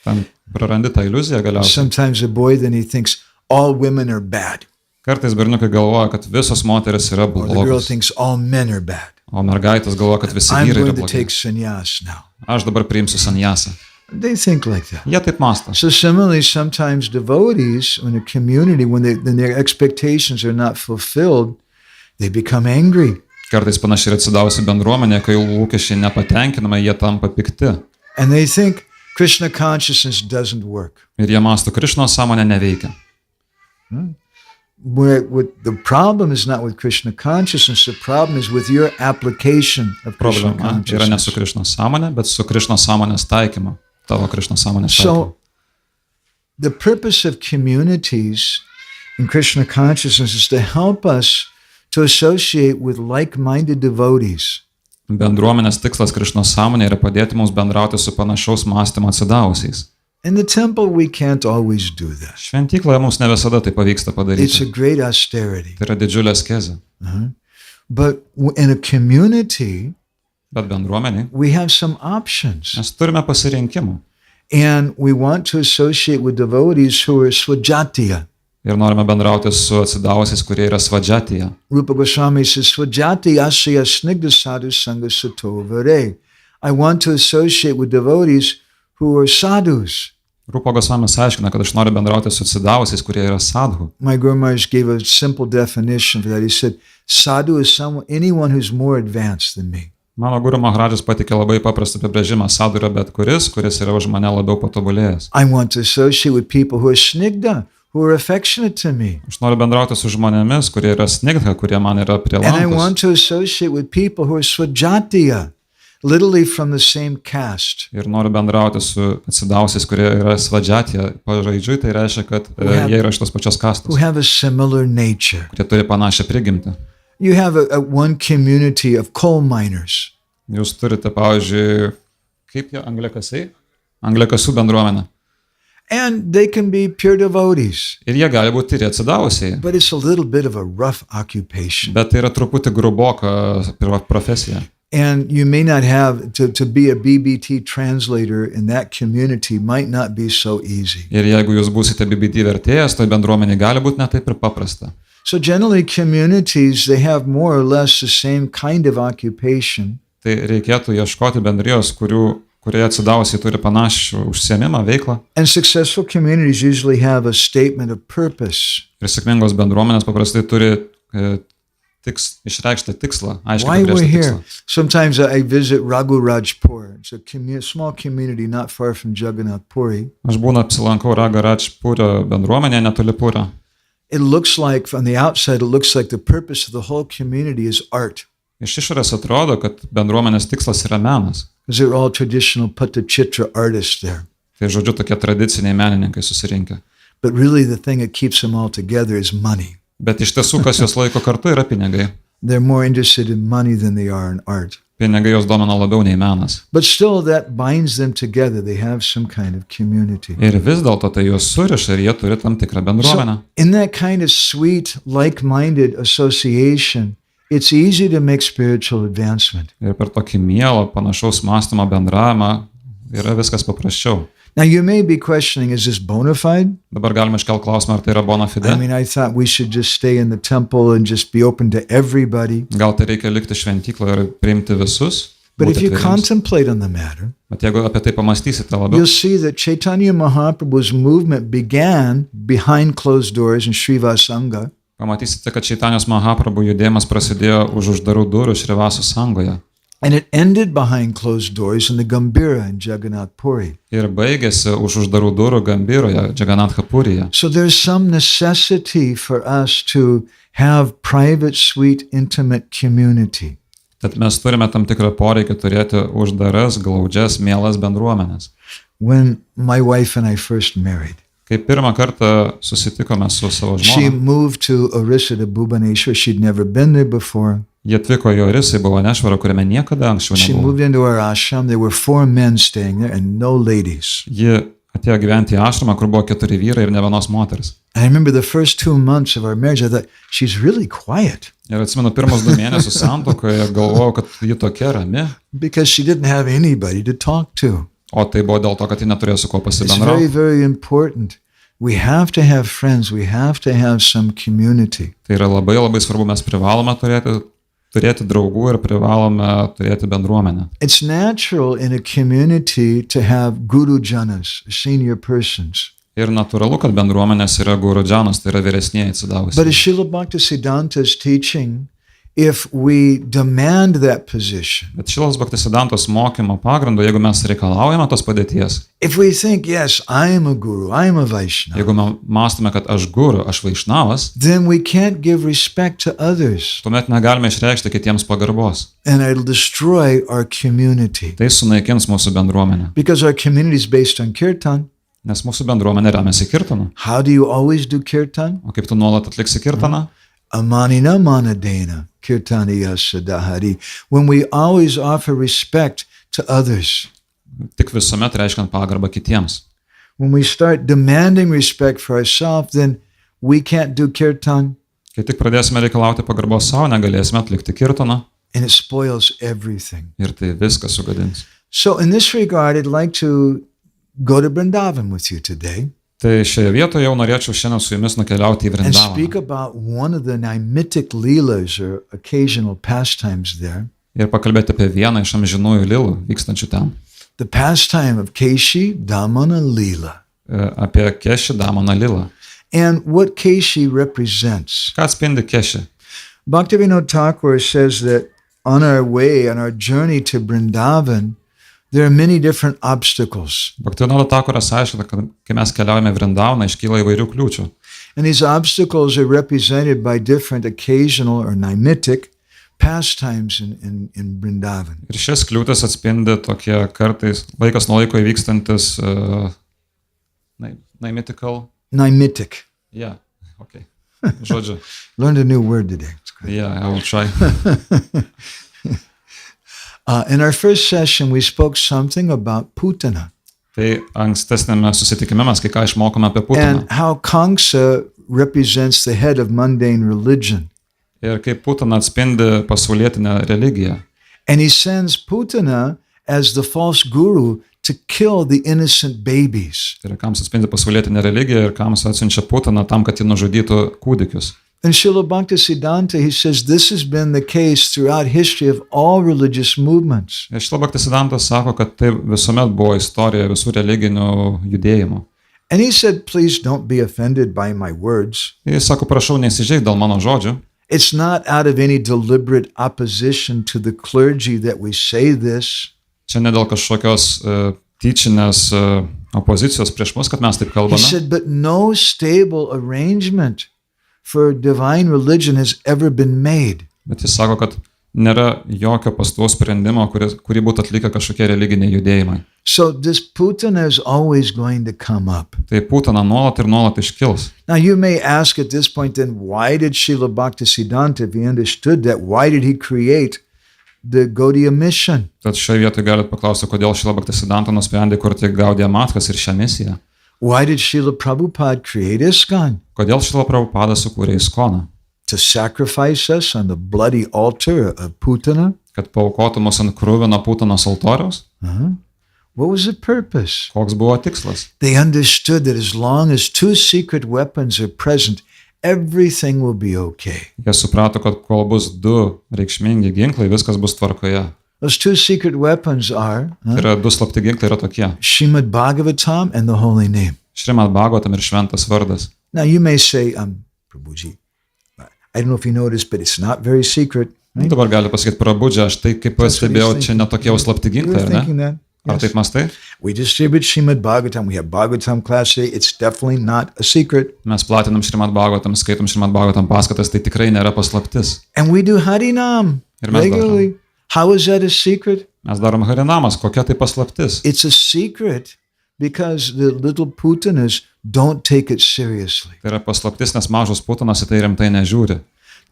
Speaker 2: ten prarandi tą iliuziją galiausiai.
Speaker 1: sometimes a boy then he thinks all women are bad,
Speaker 2: Kartais berniukai galvoja, kad visos moteris yra
Speaker 1: or the girl
Speaker 2: blogos,
Speaker 1: thinks all men are bad.
Speaker 2: o mergaitės galvoja, kad visi
Speaker 1: I'm
Speaker 2: vyrai yra
Speaker 1: going to
Speaker 2: blogi.
Speaker 1: take sannyas now.
Speaker 2: Aš dabar priimsiu sanjasą.
Speaker 1: They think like that.
Speaker 2: Jie taip mąsto.
Speaker 1: So similarly, sometimes devotees in a community, when their expectations are not fulfilled, they become angry.
Speaker 2: Kartais panašiai ir atsidavusi bendruomenė, kai lūkesčiai nepatenkinama, jie tampa pikti.
Speaker 1: And they think Krishna consciousness doesn't work.
Speaker 2: Ir jie mąsto, Krišnos sąmonė neveikia.
Speaker 1: The problem is not with Krishna consciousness, the problem is with your application of Krishna
Speaker 2: Problema yra ne su
Speaker 1: consciousness.
Speaker 2: Krišnos sąmonė, bet su Krišnos sąmonės taikymu. Tavo Krišnos sąmonės taikymu.
Speaker 1: So, the purpose of communities in Krishna consciousness is to help us to associate with like-minded devotees.
Speaker 2: Bendruomenės tikslas Krišnos sąmonė yra padėti mums bendrauti su panašaus mąstymo atsidavusiais.
Speaker 1: In the temple, we can't always do that.
Speaker 2: Šventykloje mums ne visada tai pavyksta
Speaker 1: It's a
Speaker 2: padaryti.
Speaker 1: great austerity.
Speaker 2: Tai yra didžiulė askezė.
Speaker 1: But in a community,
Speaker 2: Bet bendruomeniai
Speaker 1: we have some options.
Speaker 2: mes turime pasirinkimų.
Speaker 1: And we want to associate with devotees who are swajatiya.
Speaker 2: Ir norime bendrauti su atsidavusiais, kurie yra svadžatyje.
Speaker 1: Rupa Goswami says, swajati asya snigdha sadhu sanga sato vare. I want to associate with devotees who are sadhus.
Speaker 2: Rupa Gosvamis aiškina, kad aš noriu bendrauti su atsidavusiais, kurie yra sadhu.
Speaker 1: My Guru Maharaj gave a simple definition for that. He said, sadhu is anyone who's more advanced than me.
Speaker 2: Mano Guru Maharadžas patikė labai paprastą apibrėžimą. Sadhu yra bet kuris yra už mane labiau patobulėjęs.
Speaker 1: I want to associate with people who are snigdha, who are affectionate to me.
Speaker 2: Aš noriu bendrauti su žmonėmis, kurie yra snigdha, kurie man yra
Speaker 1: And I want
Speaker 2: prielankus.
Speaker 1: to associate with people who are swajatiya, literally from the same caste.
Speaker 2: Ir noriu bendrauti su atsidavusiais, kurie yra svadžatyje. Paraidžiui tai reiškia, kad jie yra iš tos pačios
Speaker 1: Who
Speaker 2: kastos,
Speaker 1: have a similar nature.
Speaker 2: kurie turi panašią prigimtį.
Speaker 1: You have one community of coal miners.
Speaker 2: Jūs turite, pavyzdžiui, kaip jie angliakasiai? Angliakasų bendruomenė.
Speaker 1: And they can be pure devotees.
Speaker 2: Ir jie gali būti ir atsidavusiai.
Speaker 1: But it's a little bit of a rough occupation.
Speaker 2: Bet tai yra truputį gruboka profesija.
Speaker 1: And you may not have to be a BBT translator in that community might not be so easy.
Speaker 2: Ir jeigu jūs būsite BBT vertėjas, tai bendruomenė gali būti ne taip ir paprasta.
Speaker 1: So generally communities, they have more or less the same kind of occupation.
Speaker 2: Tai reikėtų ieškoti bendrijos, kurie atsidavusiai turi panašų užsiėmimą, veiklą.
Speaker 1: And successful communities usually have a statement of purpose.
Speaker 2: Ir sėkmingos bendruomenės paprastai turi išreikštą tikslą, aiškiai
Speaker 1: Why we're
Speaker 2: apibrėžtą
Speaker 1: here.
Speaker 2: tikslą.
Speaker 1: Sometimes I visit Ragurajpur. It's a small community not far from Jagannath Puri.
Speaker 2: Aš būna apsilankau Gaura-arati bendruomenėje netoli Purio.
Speaker 1: It looks like, from the outside, it looks like the purpose of the whole community is art.
Speaker 2: Iš išorės atrodo, kad bendruomenės tikslas yra menas.
Speaker 1: Because they're all traditional Patachitra artists there.
Speaker 2: Tai žodžiu, tokie tradiciniai menininkai susirinkę.
Speaker 1: But really the thing that keeps them all together is money.
Speaker 2: Bet iš tiesų, kas juos laiko kartu, yra pinigai.
Speaker 1: They're more interested in money than they are in art.
Speaker 2: Pinigai jos domina labiau nei menas.
Speaker 1: But still that binds them together. They have some kind of community.
Speaker 2: Ir vis dėlto tai juos suriša ir jie turi tam tikrą bendruomenę.
Speaker 1: So in that kind of sweet, like-minded association, it's easy to make spiritual advancement.
Speaker 2: Ir per tokį mielą, panašaus mąstymo bendravimą yra viskas paprasčiau.
Speaker 1: Now you may be questioning, is this bona fide?
Speaker 2: Dabar galime iškelti klausimą, ar tai yra bona fide.
Speaker 1: I mean, I thought we should just stay in the temple and just be open to everybody.
Speaker 2: Gal tai reikia likti šventykloje ir priimti visus.
Speaker 1: But if
Speaker 2: būti
Speaker 1: you
Speaker 2: atviriems.
Speaker 1: contemplate on the matter,
Speaker 2: Bet jeigu apie tai pamastysite labiau,
Speaker 1: you'll see that Chaitanya Mahaprabhu's movement began behind closed doors in Srivasanga.
Speaker 2: pamatysite, kad Čaitanijos Mahaprabhu judėjimas prasidėjo už uždarų durų Šrivasu Sangoje.
Speaker 1: And it ended behind closed doors in the Gambira in Jagannath Puri.
Speaker 2: Ir baigėsi už uždarų durų Gambiroje, Džaganatha Puryje.
Speaker 1: So there's some necessity for us to have private, sweet, intimate community.
Speaker 2: Tad mes turime tam tikrą poreikį turėti uždaras, glaudžias, mielas bendruomenės.
Speaker 1: When my wife and I first married,
Speaker 2: Kai pirmą kartą susitikome su savo
Speaker 1: she
Speaker 2: žmona,
Speaker 1: moved to Orissa to Bhubaneswar. She'd never been there before.
Speaker 2: jie atvyko į Orisą, į Bhuvaneshvarą, kuriame niekada anksčiau
Speaker 1: She
Speaker 2: nebuvo.
Speaker 1: moved into our ashram. There were 4 men staying there and no ladies.
Speaker 2: Ji atėjo gyventi į ašramą, kur buvo 4 vyrai ir ne vienos moters.
Speaker 1: And I remember the first 2 months of our marriage, I thought, she's really quiet
Speaker 2: Ir atsimenu, pirmus 2 mėnesius santuokoje galvojau, kad ji tokia rami,
Speaker 1: because she didn't have anybody to talk to.
Speaker 2: o tai buvo dėl to, kad ji neturėjo su kuo
Speaker 1: It's very,
Speaker 2: pasibendrauti.
Speaker 1: very important. We have to have friends. We have to have some community.
Speaker 2: Tai yra labai labai svarbu, mes privalome turėti turėti draugų ir privalome turėti bendruomenę.
Speaker 1: It's natural in a community to have guru janas, senior persons.
Speaker 2: Ir natūralu, kad bendruomenės yra guru džanas, tai yra vyresnieji atsidavusi.
Speaker 1: But as Šrila Bhaktisiddhanta's teaching, if we demand that position,
Speaker 2: Bet Šrilos Bhaktisiddhantos mokymo pagrindu, jeigu mes reikalaujame tos padėties,
Speaker 1: if we think, yes, I am a guru, I am a Vaishnava,
Speaker 2: jeigu mąstome, kad aš guru, aš vaišnavas,
Speaker 1: then we can't give respect to others,
Speaker 2: tuomet negalime išreikšti kitiems pagarbos.
Speaker 1: and it'll destroy our community.
Speaker 2: Tai sunaikins mūsų bendruomenę.
Speaker 1: Because our community is based on kirtan.
Speaker 2: Nes mūsų bendruomenė remiasi kirtanu.
Speaker 1: How do you always do kirtan?
Speaker 2: O kaip tu nuolat atliksi kirtaną?
Speaker 1: Amanina manadena kirtaniya sadahari. When we always offer respect to others.
Speaker 2: Tik visuomet reiškiant pagarbą kitiems.
Speaker 1: When we start demanding respect for ourselves, then we can't do kirtan,
Speaker 2: Kai tik pradėsime reikalauti pagarbos savo, negalėsime atlikti kirtaną
Speaker 1: and it spoils everything.
Speaker 2: ir tai viską sugadins.
Speaker 1: So in this regard, I'd like to go to Vrindavan with you today
Speaker 2: Tai šioje vietoje jau norėčiau šiandien su jumis nukeliauti į
Speaker 1: and speak
Speaker 2: Vrindavaną
Speaker 1: about one of the nimitic leelas or occasional pastimes there,
Speaker 2: ir pakalbėti apie vieną iš amžinųjų lilų vykstančių ten.
Speaker 1: the pastime of Keshi Damana Leela.
Speaker 2: Apie Keši Damoną lilą.
Speaker 1: And what Keshi represents.
Speaker 2: Ką atspindi Keši?
Speaker 1: Bhaktivinoda Thakur says that on our way, on our journey to Vrindavan, there are many different obstacles.
Speaker 2: Bhaktivinoda Thakuras aiškina, kad kai mes keliaujame į Vrindavaną, iškyla įvairių kliūčių.
Speaker 1: And these obstacles are represented by different occasional or nimitic pastimes in Vrindavan.
Speaker 2: Ir šias kliūtis atspindi tokie kartais laikas nuo laiko įvykstantis
Speaker 1: Nimitic.
Speaker 2: Yeah, okay. Žodžiu.
Speaker 1: Learned a new word today. It's good.
Speaker 2: Yeah, I will try.
Speaker 1: In our first session, we spoke something about Putana
Speaker 2: Tai ankstesnėme susitikime mes kai ką išmokome apie Putaną.
Speaker 1: and how Kamsa represents the head of mundane religion.
Speaker 2: Ir kaip Putana atspindi pasaulietinę religiją.
Speaker 1: And he sends Putana as the false guru to kill the innocent babies.
Speaker 2: Tai yra, kam atspindi pasaulietinę religiją ir kam atsiunčia Putaną tam, kad jį nužudytų kūdikius.
Speaker 1: And Šrila Bhaktisiddhanta, he says this has been the case throughout history of all religious movements.
Speaker 2: Ir Šrila Bhaktisiddhantas sako, kad tai visuomet buvo istorija visų religinių judėjimų.
Speaker 1: And he said, please don't be offended by my words.
Speaker 2: Jis sako, prašau, neįsižeik dėl mano žodžių.
Speaker 1: It's not out of any deliberate opposition to the clergy that we say this.
Speaker 2: Čia ne dėl kažkokios tyčinės opozicijos prieš mus, kad mes taip
Speaker 1: He
Speaker 2: kalbame.
Speaker 1: said, but no stable arrangement for divine religion has ever been made.
Speaker 2: Bet jis sako, kad nėra jokio pastovaus sprendimo, kurį būtų atlikę kažkokie religiniai judėjimai.
Speaker 1: So this Putana is always going to come up.
Speaker 2: Tai Putana nuolat ir nuolat iškils.
Speaker 1: Now you may ask at this point then, why did Šrila Bhaktisiddhanta, if he understood that, why did he create the Gaudiya mission?
Speaker 2: Tad šioje vietoje galite paklausti, kodėl Šrila Bhaktisiddhanta nusprendė kurti Gaudiya Matkas ir šią misiją.
Speaker 1: Why did Srila Prabhupada create ISKCON?
Speaker 2: Kodėl Šrila Prabhupada sukūrė ISKCONą?
Speaker 1: To sacrifice us on the bloody altar of Putana?
Speaker 2: Kad paaukotų mus ant kruvino Putanos altoriaus?
Speaker 1: What was the purpose?
Speaker 2: Koks buvo tikslas?
Speaker 1: They understood that as long as two secret weapons are present, everything will be okay.
Speaker 2: Jie suprato, kad kol bus du reikšmingi ginklai, viskas bus tvarkoje.
Speaker 1: Those two secret weapons are
Speaker 2: Tai yra du slapti ginklai yra tokie.
Speaker 1: Šrimad-Bhagavatam and the holy name.
Speaker 2: Šrimad-Bhagavatam ir šventas vardas.
Speaker 1: Now you may say, Prabhuji, I don't know if you noticed, but it's not very secret. Right?
Speaker 2: Dabar gali pasakyti Prabhuji, aš tai kaip pastebėjau, čia netokie jau slapti
Speaker 1: You
Speaker 2: ginklai,
Speaker 1: were
Speaker 2: ar ne?
Speaker 1: thinking that?
Speaker 2: Ar
Speaker 1: Yes.
Speaker 2: taip mastai?
Speaker 1: We distribute Šrimad-Bhagavatam. We have Bhagavatam class today. It's definitely not a secret.
Speaker 2: Mes platinam Šrimad-Bhagavatam, skaitom Šrimad-Bhagavatam paskatas, tai tikrai nėra paslaptis.
Speaker 1: And we do Harinam
Speaker 2: Ir mes
Speaker 1: regularly. How is that a secret?
Speaker 2: Mes darom Harinamas, kokia tai paslaptis?
Speaker 1: It's a secret because the little Putanas don't take it seriously.
Speaker 2: Tai yra paslaptis, nes mažos Putanos į tai rimtai nežiūri.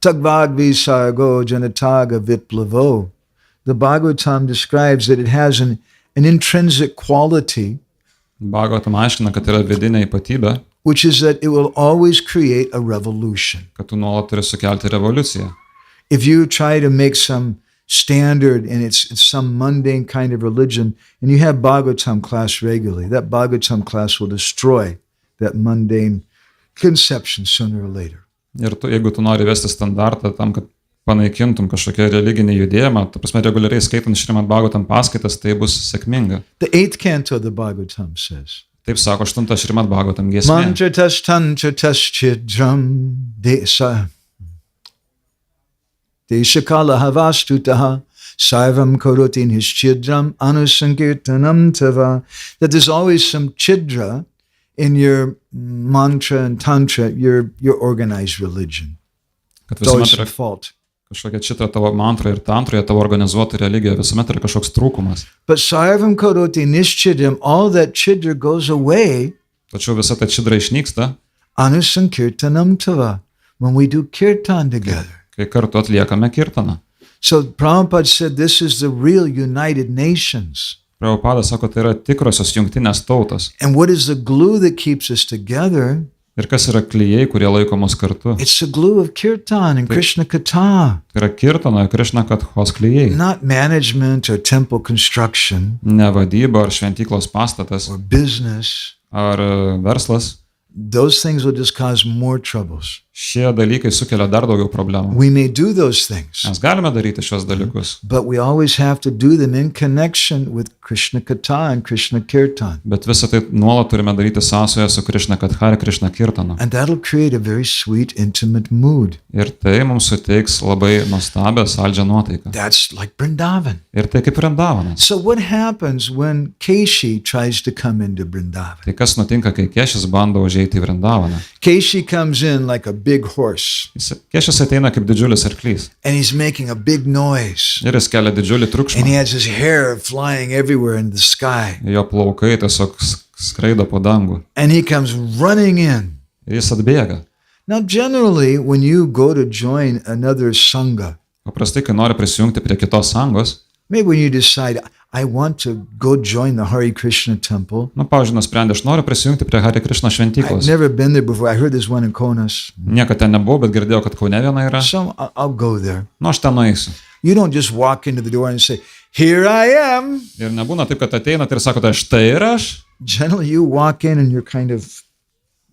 Speaker 1: Tagvadvi sargo janataga viplavo. The Bhagavatam describes that it has an intrinsic quality,
Speaker 2: Bhagavatam aiškina, kad yra vidinė ypatybė,
Speaker 1: which is that it will always create a revolution.
Speaker 2: kad tu nuolat turi sukelti revoliuciją.
Speaker 1: If you try to make some standard and it's some mundane kind of religion and you have Bhagavatam class regularly, that Bhagavatam class will destroy that mundane conception sooner or later.
Speaker 2: Ir tu, jeigu tu nori vesti standartą tam, kad panaikintum kažkokią religinį judėjimą, ta prasme reguliariai skaitant Šrimad-Bhagavatam paskaitas, tai bus sėkminga.
Speaker 1: The 8th canto of the Bhagavatam says,
Speaker 2: Taip sako 8 Šrimad-Bhagavatam giesmė.
Speaker 1: Mantra tas tantra tas chidram deshakala havastu taha sarvam karoti nischidram anusankirtanam tava. That there's always some chidra in your mantra and tantra, your organized religion.
Speaker 2: Kad
Speaker 1: It's always
Speaker 2: visuomet
Speaker 1: a
Speaker 2: yra
Speaker 1: fault.
Speaker 2: kažkokia čitra tavo mantra ir tantroje, tavo organizuota religija, visuomet yra kažkoks trūkumas.
Speaker 1: But sarvam karoti nischidram, all that chidra goes away
Speaker 2: Tačiau visa ta čidra išnyksta,
Speaker 1: anusankirtanam tava, when we do kirtan together.
Speaker 2: kai kartu atliekame kirtaną.
Speaker 1: So Prabhupada said this is the real United Nations.
Speaker 2: Prabhupada sako, tai yra tikrosios jungtinės tautos.
Speaker 1: And what is the glue that keeps us together?
Speaker 2: Ir kas yra klijai, kurie laiko mus kartu?
Speaker 1: It's the glue of Kirtan and Krišna-Katha,
Speaker 2: Tai yra Kirtano ir Krišna-Kathos klijai.
Speaker 1: not management or temple construction
Speaker 2: Ne vadyba ar šventyklos pastatas
Speaker 1: or business.
Speaker 2: ar verslas.
Speaker 1: Those things will just cause more troubles.
Speaker 2: Šie dalykai sukelia dar daugiau problemų.
Speaker 1: We may do those things,
Speaker 2: Mes galime daryti šios dalykus,
Speaker 1: but we always have to do them in connection with Krišna-Katha and Krishna-Kirtan.
Speaker 2: bet visą tai nuolat turime daryti sąsoje su Krišna-Katha ir Krišna-Kirtanu.
Speaker 1: And that'll create a very sweet, intimate mood.
Speaker 2: Ir tai mums suteiks labai nuostabią, saldžią nuotaiką.
Speaker 1: That's like Vrindavan.
Speaker 2: Ir tai kaip Vrindavanas.
Speaker 1: So what happens when Keshi tries to come into Vrindavan?
Speaker 2: Tai kas nutinka, kai Kešis bando užeiti į Vrindavaną?
Speaker 1: Keshi comes in like a big horse,
Speaker 2: Kešis ateina kaip didžiulis arklys.
Speaker 1: and he's making a big noise,
Speaker 2: Ir jis kelia didžiulį
Speaker 1: and he
Speaker 2: triukšmą.
Speaker 1: has his hair flying everywhere in the sky,
Speaker 2: Jo plaukai tiesiog skraido po dangų.
Speaker 1: and he comes running in.
Speaker 2: Ir jis atbėga.
Speaker 1: Now, generally, when you go to join another sangha,
Speaker 2: Paprastai, kai nori prisijungti prie kitos sangos,
Speaker 1: maybe when you decide, I want to go join the Hare Krishna temple.
Speaker 2: pavyzdžiui, nusprendė, aš noriu prisijungti prie Hare Krishna
Speaker 1: I've
Speaker 2: šventyklos.
Speaker 1: never been there before. I heard there's one in Konas,
Speaker 2: Niekada ten nebuvau, bet girdėjau, kad Kaune viena yra.
Speaker 1: so I'll go there.
Speaker 2: Aš ten nueisiu.
Speaker 1: You don't just walk into the door and say, "Here I am."
Speaker 2: Ir nebūna taip, kad ateinat ir sakote, štai ir aš.
Speaker 1: Generally, you walk in and you're kind of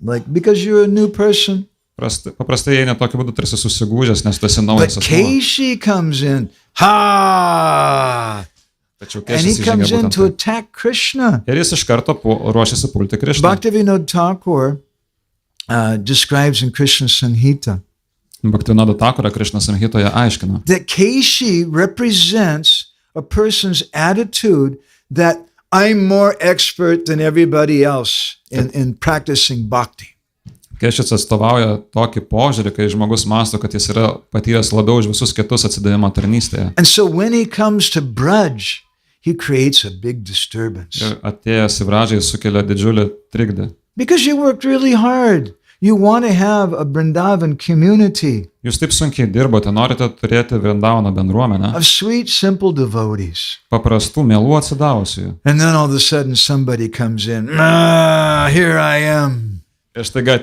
Speaker 1: like, because you're a new person.
Speaker 2: Paprastai eina tokiu būdu tarsi susigūžęs, nes tu esi
Speaker 1: But
Speaker 2: naujas asmuo.
Speaker 1: Keishi comes in, ha!
Speaker 2: Tačiau
Speaker 1: And he
Speaker 2: Kešis
Speaker 1: comes
Speaker 2: įžengia
Speaker 1: in
Speaker 2: būtent
Speaker 1: to
Speaker 2: taip.
Speaker 1: attack Krishna.
Speaker 2: Ir jis iš karto ruošiasi pulti Krišną.
Speaker 1: Bhaktivinoda Thakur describes in Krishna Samhita
Speaker 2: Bhaktivinoda Thakura Krišna-Samhitoje aiškina,
Speaker 1: that Keishi represents a person's attitude that I'm more expert than everybody else in practicing bhakti.
Speaker 2: Kešis atstovauja tokį požiūrį, kai žmogus mąsto, kad jis yra patyręs labiau už visus kitus atsidavimo tarnystėje.
Speaker 1: And so when he comes to Braj, he creates a big disturbance.
Speaker 2: Ir atėjęs į Vražą jis sukelia didžiulį trikdį.
Speaker 1: Because you worked really hard. You want to have a Vrindavan community
Speaker 2: Jūs taip sunkiai dirbote, norite turėti Vrindavano bendruomenę,
Speaker 1: of sweet, simple devotees.
Speaker 2: paprastų, mielų atsidavusiųjų.
Speaker 1: And then all of a sudden somebody comes in, here I am.
Speaker 2: Ir staiga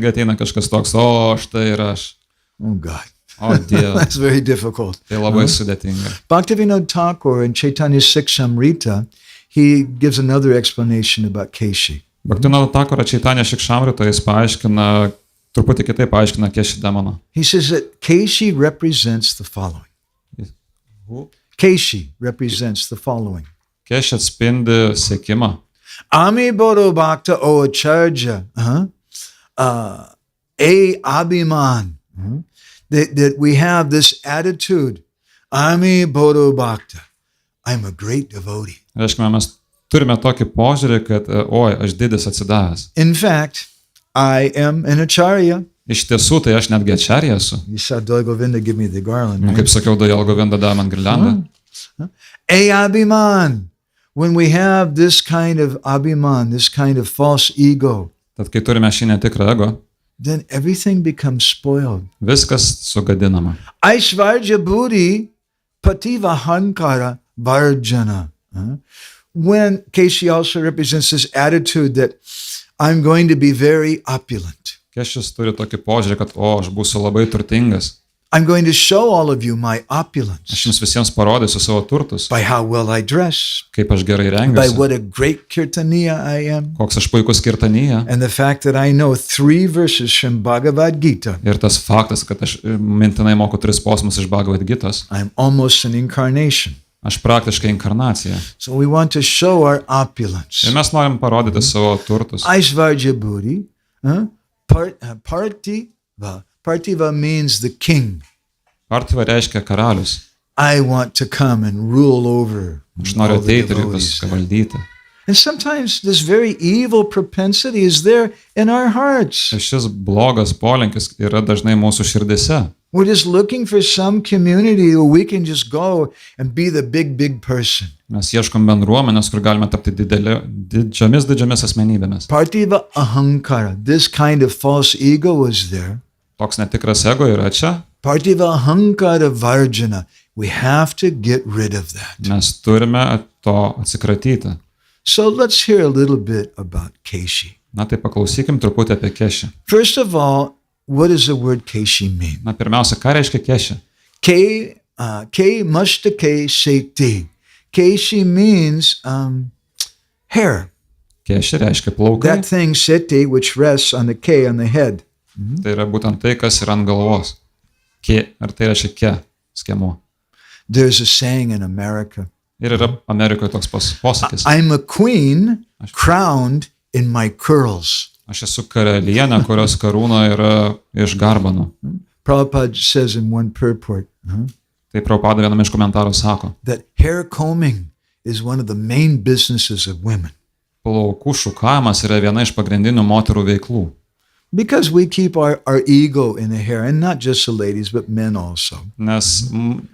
Speaker 2: ateina kažkas toks, o štai ir aš.
Speaker 1: Oh God,
Speaker 2: O Dieve,
Speaker 1: that's very difficult.
Speaker 2: tai labai sudėtinga.
Speaker 1: Bhaktivinoda Thakur in Chaitanya Siksamrita, he gives another explanation about Keshi.
Speaker 2: Bhaktivinoda Thakura Chaitanya Šikšamrito jis paaiškina, truputį kitaip paaiškina Kešį demoną.
Speaker 1: He says that Keshi represents the following. Keshi represents the following.
Speaker 2: Kešį atspindi siekimą.
Speaker 1: Ami Bodho Bhakta O Acharya, Abhiman, that we have this attitude, Ami Bodho Bhakta, I'm a great devotee.
Speaker 2: Reiškia, mes turime tokį požiūrį, kad, oi, aš didis atsidavęs.
Speaker 1: In fact, I am an Acharya.
Speaker 2: Iš tiesų, tai aš netgi ačarija esu.
Speaker 1: You saw Doyal Govinda give me the garland. Right?
Speaker 2: Kaip sakiau, Doyal Govinda davė man girliandą.
Speaker 1: Abhiman. When we have this kind of abhiman, this kind of false ego,
Speaker 2: Tad kai turime šį netikrą ego,
Speaker 1: then everything becomes spoiled.
Speaker 2: viskas sugadinama.
Speaker 1: Aishvarja buddhi pativa hankara varjana. When Keshi also represents this attitude that I'm going to be very opulent.
Speaker 2: Kešis turi tokį požiūrį, kad, o, aš būsiu labai turtingas.
Speaker 1: I'm going to show all of you my
Speaker 2: Aš
Speaker 1: opulence
Speaker 2: jums visiems parodysiu savo turtus,
Speaker 1: by how well I dress,
Speaker 2: kaip aš gerai
Speaker 1: by
Speaker 2: rengiuosi,
Speaker 1: what a great kirtaniya I am,
Speaker 2: koks aš puikus kirtanyje.
Speaker 1: and the fact that I know 3 verses from Bhagavad Gita.
Speaker 2: Ir tas faktas, kad aš mintinai moku 3 posmus iš Bhagavad Gitos.
Speaker 1: I'm almost an incarnation.
Speaker 2: Aš praktiškai inkarnacija.
Speaker 1: So we want to show our opulence.
Speaker 2: Ir mes norim parodyti savo turtus.
Speaker 1: Aishvarya Buddhi, Partiva. Partiva means the king.
Speaker 2: Partiva reiškia karalius.
Speaker 1: I want to come and rule over
Speaker 2: Aš noriu
Speaker 1: all the
Speaker 2: ateiti ir
Speaker 1: devotees.
Speaker 2: viską valdyti.
Speaker 1: And sometimes this very evil propensity is there in our hearts.
Speaker 2: Ir šis blogas polinkis yra dažnai mūsų širdise.
Speaker 1: We're just looking for some community where we can just go and be the big person.
Speaker 2: Mes ieškom bendruomenės, kur galime tapti didžiamis asmenybėmis.
Speaker 1: Partiva ahankara, this kind of false ego is there.
Speaker 2: Toks netikras ego yra čia.
Speaker 1: Partiva ahankara varjana, we have to get rid of that.
Speaker 2: Mes turime to atsikratyti.
Speaker 1: So let's hear a little bit about Keshi.
Speaker 2: Na tai paklausykim truputį apie kešį.
Speaker 1: First of all, what does the word Keshi mean?
Speaker 2: Na pirmiausia, ką reiškia kešį?
Speaker 1: Ke mashtake sheti. Keshi means hair.
Speaker 2: Kešį reiškia plaukai.
Speaker 1: That thing seti which rests on the K on the head.
Speaker 2: Tai yra būtent tai, kas yra ant galvos. Ar tai reiškia skiemuo.
Speaker 1: There's a saying in America.
Speaker 2: Ir yra Amerikoje toks posakis.
Speaker 1: I'm a queen crowned in my curls.
Speaker 2: Aš esu karalienė, kurios karūna yra iš garbanų.
Speaker 1: Prabhupada says in one purport
Speaker 2: Tai Prabhupada viename iš komentarų sako.
Speaker 1: that hair combing is one of the main businesses of women.
Speaker 2: Plaukų šukavimas yra viena iš pagrindinių moterų veiklų.
Speaker 1: Because we keep our ego in the hair, and not just the ladies, but men also.
Speaker 2: Nes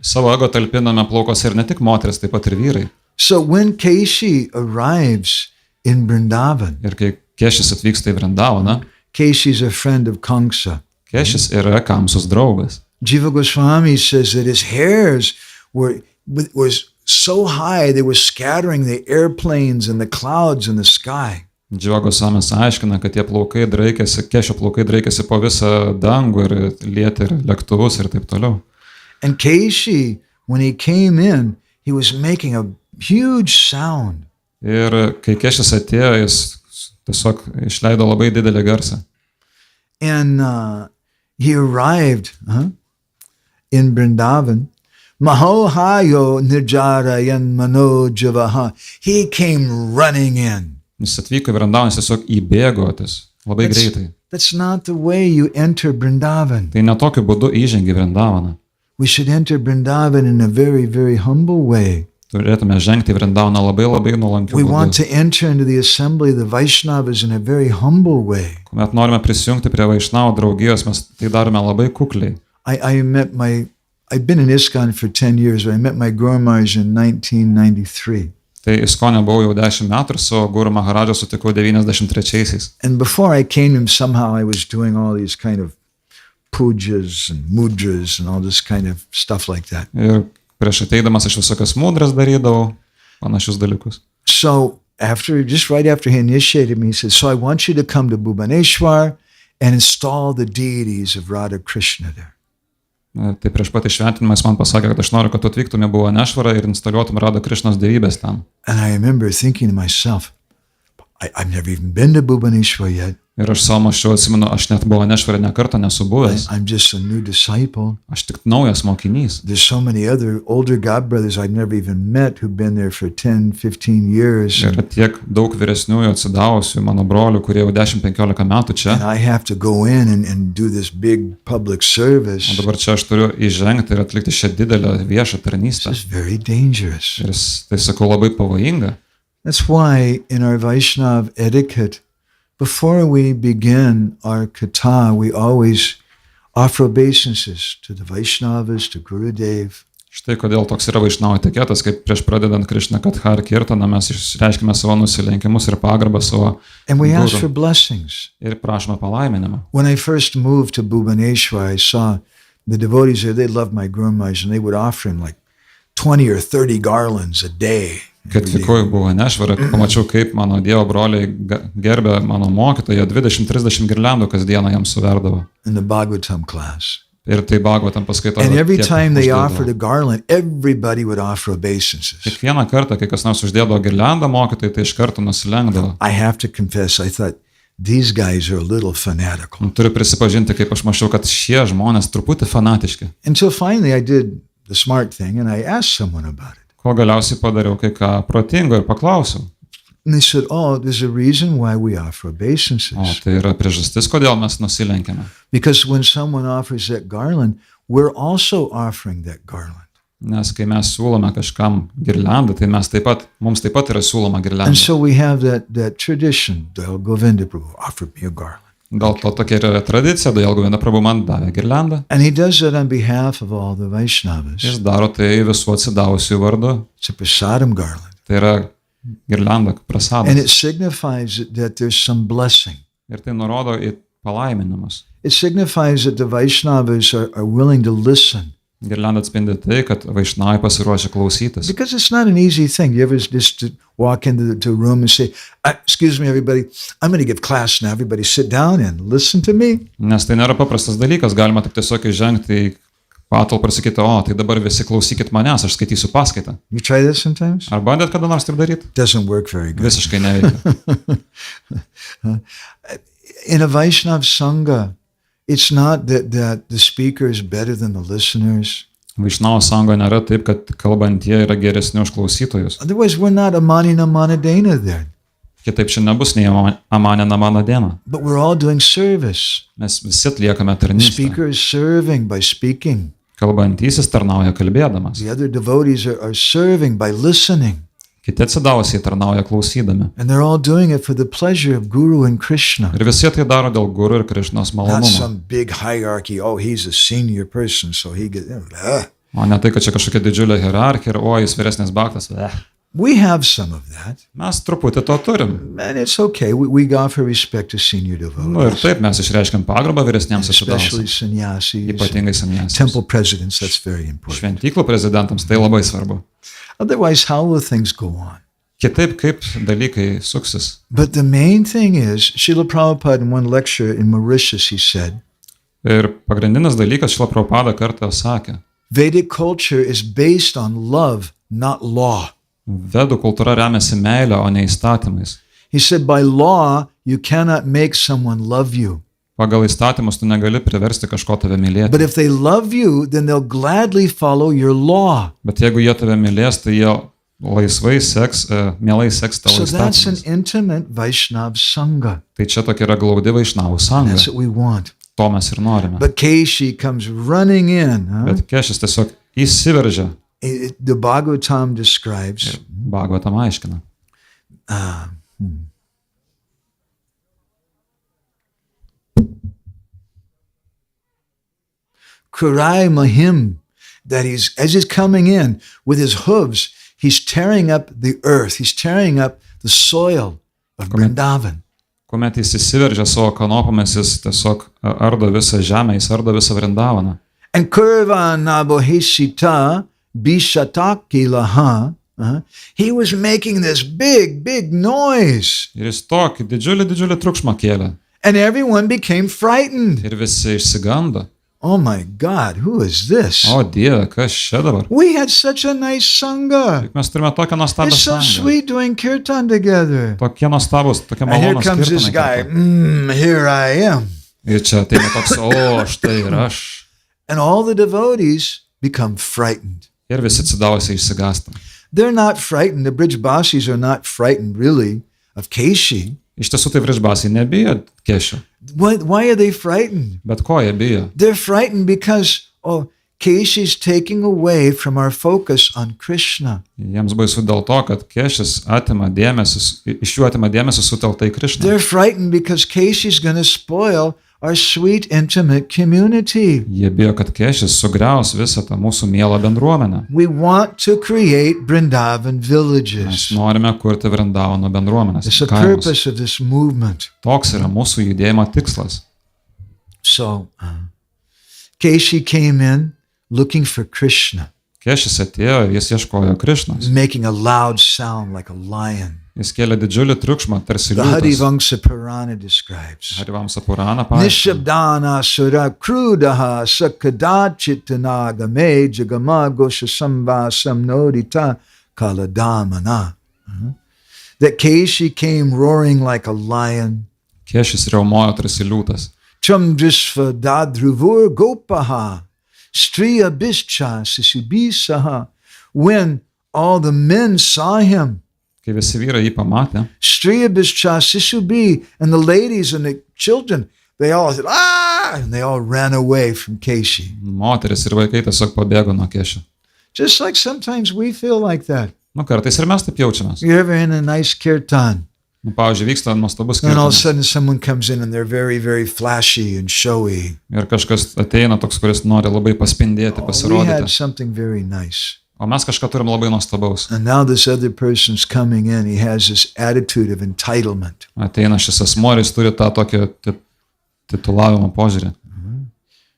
Speaker 2: savo ego talpiname plaukose ir ne tik moteris, taip pat ir vyrai.
Speaker 1: So when Keshi arrives in Vrindavan,
Speaker 2: Ir kai Kešis atvyksta į Vrindavaną,
Speaker 1: Keshi's a friend of Kamsa.
Speaker 2: Kešis yra Kamsos draugas.
Speaker 1: Jiva Goswami says that his hairs was so high, they were scattering the airplanes and the clouds in the sky.
Speaker 2: Džiugo Samis aiškina, kad tie plaukai draikėsi, Kešio plaukai draikėsi po visą dangų ir lietė ir lėktuvus ir taip toliau.
Speaker 1: And Keshi, when he came in, he was making a huge sound.
Speaker 2: Ir kai Kešis atėjo, jis tiesiog išleido labai didelį garsą.
Speaker 1: And he arrived in Vrindavan. Mahohayo nirjarayan manojavaha. He came running in.
Speaker 2: Jis atvyko į Vrindavaną, jis tiesiog įbėgo labai greitai.
Speaker 1: That's not the way you enter Vrindavan.
Speaker 2: Tai netokiu būdu įžengi į Vrindavaną.
Speaker 1: We should enter Vrindavan in a very, very humble way.
Speaker 2: Turėtume žengti į Vrindavaną labai nuolankiu
Speaker 1: We want
Speaker 2: būdu.
Speaker 1: to enter into the assembly of the Vaishnavas in a very humble way.
Speaker 2: Kuomet norime prisijungti prie Vaišnavų draugijos, mes tai darome labai kukliai.
Speaker 1: I've been in ISKCON for 10 years, but I met my Guru Maharaj in 1993.
Speaker 2: Tai Iskone buvau jau 10 metų ir su Guru Maharadžą sutikau 93-aisiais.
Speaker 1: And before I came to him, somehow I was doing all these kind of pujas and mudras and all this kind of stuff like that.
Speaker 2: Ir prieš ateidamas aš visokias mudras darydavau, panašius dalykus.
Speaker 1: So just right after he initiated me, he said, so I want you to come to Bhubaneswar and install the deities of Radha Krishna there.
Speaker 2: Tai prieš pat išventinimą jis man pasakė, kad aš noriu, kad tu atvyktum į Bhubanešvarą ir instaliuotum Radha Krishnos dievybės ten.
Speaker 1: And I remember thinking to myself, I've never even been to Bhubaneswar yet.
Speaker 2: Ir aš savo maščiau atsimenu, aš net Bhubanešvarą ne kartą nesu buvęs.
Speaker 1: I'm just a new disciple.
Speaker 2: Aš tik naujas mokinys.
Speaker 1: There's so many other older godbrothers I've never even met who've been there for 10, 15 years.
Speaker 2: Yra tiek daug vyresniųjų atsidavusių mano brolių, kurie jau 10-15 metų čia.
Speaker 1: And I have to go in and do this big public service.
Speaker 2: O dabar čia aš turiu įžengti ir atlikti šią didelę viešą tarnystę.
Speaker 1: This is very dangerous.
Speaker 2: Ir tai sakau labai pavojinga.
Speaker 1: That's why in our Vaishnav etiquette, before we begin our katha, we always offer obeisances to the Vaishnavas, to Gurudev.
Speaker 2: Štai kodėl toks yra Vaišnavų etiketas, kaip prieš pradedant Krišna-Katha ir Kirtaną mes išreiškime savo nusilenkimus ir pagarbą savo
Speaker 1: And we ask for
Speaker 2: guru
Speaker 1: blessings.
Speaker 2: ir prašome palaiminimą.
Speaker 1: When I first moved to Bhubaneswar, I saw the devotees there, they loved my Guru Maharaj, and they would offer him like 20 or 30 garlands a day.
Speaker 2: Kai atvykau į Bhubanešvarą, pamačiau, kaip mano Dievo broliai gerbė mano mokytoją, 20-30 girliandų kasdieną jam suverdavo.
Speaker 1: In the Bhagavatam class.
Speaker 2: Ir tai Bhagavatam paskaito.
Speaker 1: And every time they offered a garland, everybody would offer obeisances.
Speaker 2: Kiekvieną kartą, kai kas nors uždėdavo girliandą mokytojai, tai iš karto nusilenkdavo.
Speaker 1: I have to confess, I thought, these guys are a little fanatical.
Speaker 2: Turiu prisipažinti, kaip aš mačiau, kad šie žmonės truputį fanatiški.
Speaker 1: Until finally I did the smart thing and I asked someone about it.
Speaker 2: Ko galiausiai padariau kai ką protingo ir paklausiau.
Speaker 1: And they said, oh, there's a reason why we offer obeisances.
Speaker 2: O tai yra priežastis, kodėl mes nusilenkiame.
Speaker 1: Because when someone offers that garland, we're also offering that garland.
Speaker 2: Nes kai mes siūlome kažkam girliandą, tai mums taip pat yra siūloma girlianda.
Speaker 1: And so we have that tradition, Doyal Govinda Prabhu offered me a garland.
Speaker 2: Dėl to tokia yra tradicija, Doyal Govinda Prabhu man davė girliandą.
Speaker 1: And he does that on behalf of all the Vaishnavas.
Speaker 2: Jis daro tai visų atsidavusių vardu.
Speaker 1: It's a prasadam garland.
Speaker 2: Tai yra girlianda, prasadas.
Speaker 1: And it signifies that there's some blessing.
Speaker 2: Ir tai nurodo į palaiminimus.
Speaker 1: It signifies that the Vaishnavas are willing to listen.
Speaker 2: Girlianda atspindi tai, kad Vaišnavai pasiruošia klausytis.
Speaker 1: Because it's not an easy thing. You ever just walk into a room and say, excuse me, everybody, I'm going to give class now. Everybody sit down and listen to me.
Speaker 2: Nes tai nėra paprastas dalykas. Galima tik tiesiog įžengti į patalpą ir sakyti, o, tai dabar visi klausykit manęs, aš skaitysiu paskaitą.
Speaker 1: You try this sometimes?
Speaker 2: Ar bandėt kada nors taip daryti?
Speaker 1: Doesn't work very good.
Speaker 2: Visiškai neveikia.
Speaker 1: In a Vaishnav Sangha, it's not that the speaker is better than the listeners.
Speaker 2: Višnavo sango nėra taip, kad kalbantie yra geresni už klausytojus.
Speaker 1: Otherwise, we're not amanina manadena there.
Speaker 2: Kitaip čia nebus nei amanina manadena.
Speaker 1: But we're all doing service.
Speaker 2: Mes visi atliekame
Speaker 1: The
Speaker 2: tarnystę.
Speaker 1: speaker is serving by speaking.
Speaker 2: Kalbantysis tarnauja kalbėdamas.
Speaker 1: The other devotees are serving by listening.
Speaker 2: Kiti atsidavusiai tarnauja klausydami.
Speaker 1: And they're all doing it for the pleasure of Guru and Krishna.
Speaker 2: Ir visi tai daro dėl Guru ir Krišnos
Speaker 1: Not
Speaker 2: malonumo.
Speaker 1: some big hierarchy. Oh, he's a senior person, so he gets...
Speaker 2: O ne tai, kad čia kažkokia didžiulė hierarchija ir o, jis vyresnis baktas.
Speaker 1: We have some of that.
Speaker 2: Mes truputį to turim.
Speaker 1: And it's okay. We offer respect to senior
Speaker 2: Nu ir
Speaker 1: devotees.
Speaker 2: taip mes išreiškiam pagarbą vyresniems
Speaker 1: Especially
Speaker 2: atsidavusiams.
Speaker 1: sannyasis,
Speaker 2: Ypatingai sannyasis.
Speaker 1: temple presidents. That's very important.
Speaker 2: Šventyklų prezidentams tai labai svarbu.
Speaker 1: Otherwise, how will things go on?
Speaker 2: Kitaip kaip dalykai suksis.
Speaker 1: But the main thing is, Srila Prabhupada in one lecture in Mauritius, he said,
Speaker 2: Ir pagrindinis dalykas Šrila Prabhupada kartą sakė,
Speaker 1: Vedic culture is based on love, not law.
Speaker 2: Vedų kultūra remiasi meilę, o ne įstatymais.
Speaker 1: He said, by law, you cannot make someone love you.
Speaker 2: Pagal įstatymus tu negali priversti kažko tave mylėti.
Speaker 1: But if they love you, then they'll gladly follow your law.
Speaker 2: Bet jeigu jie tave mylės, tai jie laisvai seks, mielai seks tavo
Speaker 1: So that's an
Speaker 2: įstatymus.
Speaker 1: intimate Vaishnav Sangha.
Speaker 2: Tai čia tokia yra glaudi Vaišnavų sanga.
Speaker 1: That's what we want.
Speaker 2: To mes ir norime.
Speaker 1: But Keshi comes running in. Huh?
Speaker 2: Bet Kešis tiesiog įsiveržia.
Speaker 1: The Bhagavatam describes
Speaker 2: Bhagavatam aiškina.
Speaker 1: Kurai Mahim, that as he's coming in with his hooves, he's tearing up the earth, he's tearing up the soil of Vrindavan.
Speaker 2: Kuomet jis įsiveržia savo kanopomis, jis tiesiog ardo visą žemę, jis ardo visą Vrindavaną.
Speaker 1: And Kurva Nabohishita Bishataki Laha, he was making this big noise.
Speaker 2: Ir jis tokį didžiulį triukšmą kėlė.
Speaker 1: And everyone became frightened.
Speaker 2: Ir visi išsigando.
Speaker 1: Oh my God, who is this?
Speaker 2: O Dieve, kas čia dabar?
Speaker 1: We had such a nice Sangha.
Speaker 2: Juk mes turime tokią nuostabią
Speaker 1: It's so
Speaker 2: sąjungą.
Speaker 1: sweet doing kirtan together.
Speaker 2: Tokie nuostabus, tokie
Speaker 1: And here
Speaker 2: malonus
Speaker 1: comes this guy.
Speaker 2: kirtanai.
Speaker 1: Here I am.
Speaker 2: Ir čia ateina toks, o štai ir aš.
Speaker 1: And all the devotees become frightened.
Speaker 2: Ir visi atsidavusiai išsigąsta.
Speaker 1: They're not frightened. The Brijbasis are not frightened really of Keshi.
Speaker 2: Iš tiesų tai Višvavasu nebijo Kešio.
Speaker 1: Why are they frightened?
Speaker 2: Bet ko jie bijo?
Speaker 1: They're frightened because, Keshi's taking away from our focus on Krishna.
Speaker 2: Jiems baisu dėl to, kad Kešis iš jų atima dėmesį sutelktą į Krišną.
Speaker 1: They're frightened because Keshi's going to spoil our sweet, intimate community.
Speaker 2: Jie bijo, kad Kešis sugriaus visą tą mūsų mielą bendruomenę.
Speaker 1: We want to create Vrindavan
Speaker 2: Mes
Speaker 1: villages.
Speaker 2: norime kurti Vrindavano bendruomenės.
Speaker 1: It's the
Speaker 2: kaimus.
Speaker 1: purpose of this movement.
Speaker 2: Toks yra mūsų judėjimo tikslas.
Speaker 1: So, Keshi came in looking for Krishna.
Speaker 2: Kešis atėjo, jis ieškojo Krišnos.
Speaker 1: making a loud sound like a lion.
Speaker 2: Jis kėlė didžiulį triukšmą, tarsi
Speaker 1: The
Speaker 2: liūtas.
Speaker 1: Hariyvasadeva Purana describes.
Speaker 2: Hariyvamsa Purana paaiškina.
Speaker 1: Nishabdana sura krudaha sakadachitanaga me jagama goshasambhasam nodita kaladamana. That Keshi came roaring like a lion.
Speaker 2: Kešis riaumojo tarsi liūtas.
Speaker 1: Chamdrisva dadruvur gopaha striya bischa sisubisaha. When all the men saw him,
Speaker 2: Kai visi vyrai jį pamatė,
Speaker 1: striya bischa sisubi, and the ladies and the children, they all said, ah, and they all ran away from Keshi.
Speaker 2: moteris ir vaikai tiesiog pabėgo nuo Kešio.
Speaker 1: Just like sometimes we feel like that.
Speaker 2: Kartais ir mes taip jaučiamės.
Speaker 1: You're ever in a nice kirtan,
Speaker 2: Pavyzdžiui, vyksta nuostabus
Speaker 1: and all of a
Speaker 2: kirtanas.
Speaker 1: sudden someone comes in and they're very, very flashy and showy.
Speaker 2: Ir kažkas ateina toks, kuris nori labai paspindėti,
Speaker 1: We
Speaker 2: pasirodyti.
Speaker 1: had something very nice.
Speaker 2: O mes kažką turim labai nuostabaus.
Speaker 1: And now this other person's coming in, he has this attitude of entitlement.
Speaker 2: Ateina šis asmuo ir jis turi tą tokį titulavimo požiūrį.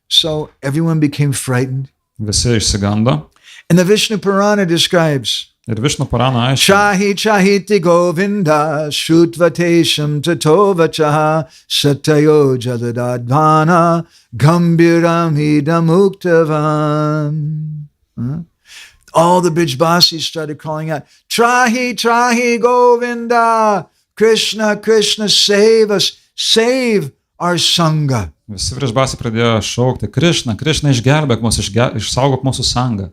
Speaker 1: So everyone became frightened.
Speaker 2: Visi išsigando.
Speaker 1: And the Vishnu Purana describes,
Speaker 2: Ir Višnu Purana aiškina.
Speaker 1: Chahi chahiti Govinda Shrutvatesham Tatovachaha Satayo Jadadadvana Gambiram Hidamuktavan. All the Brijbasis started calling out, Trahi, Trahi Govinda, Krishna, Krishna, save us, save our Sangha.
Speaker 2: Visi Višvavasu pradėjo šaukti, Krišna, Krišna, išgelbėk mus, išsaugok mūsų sangą.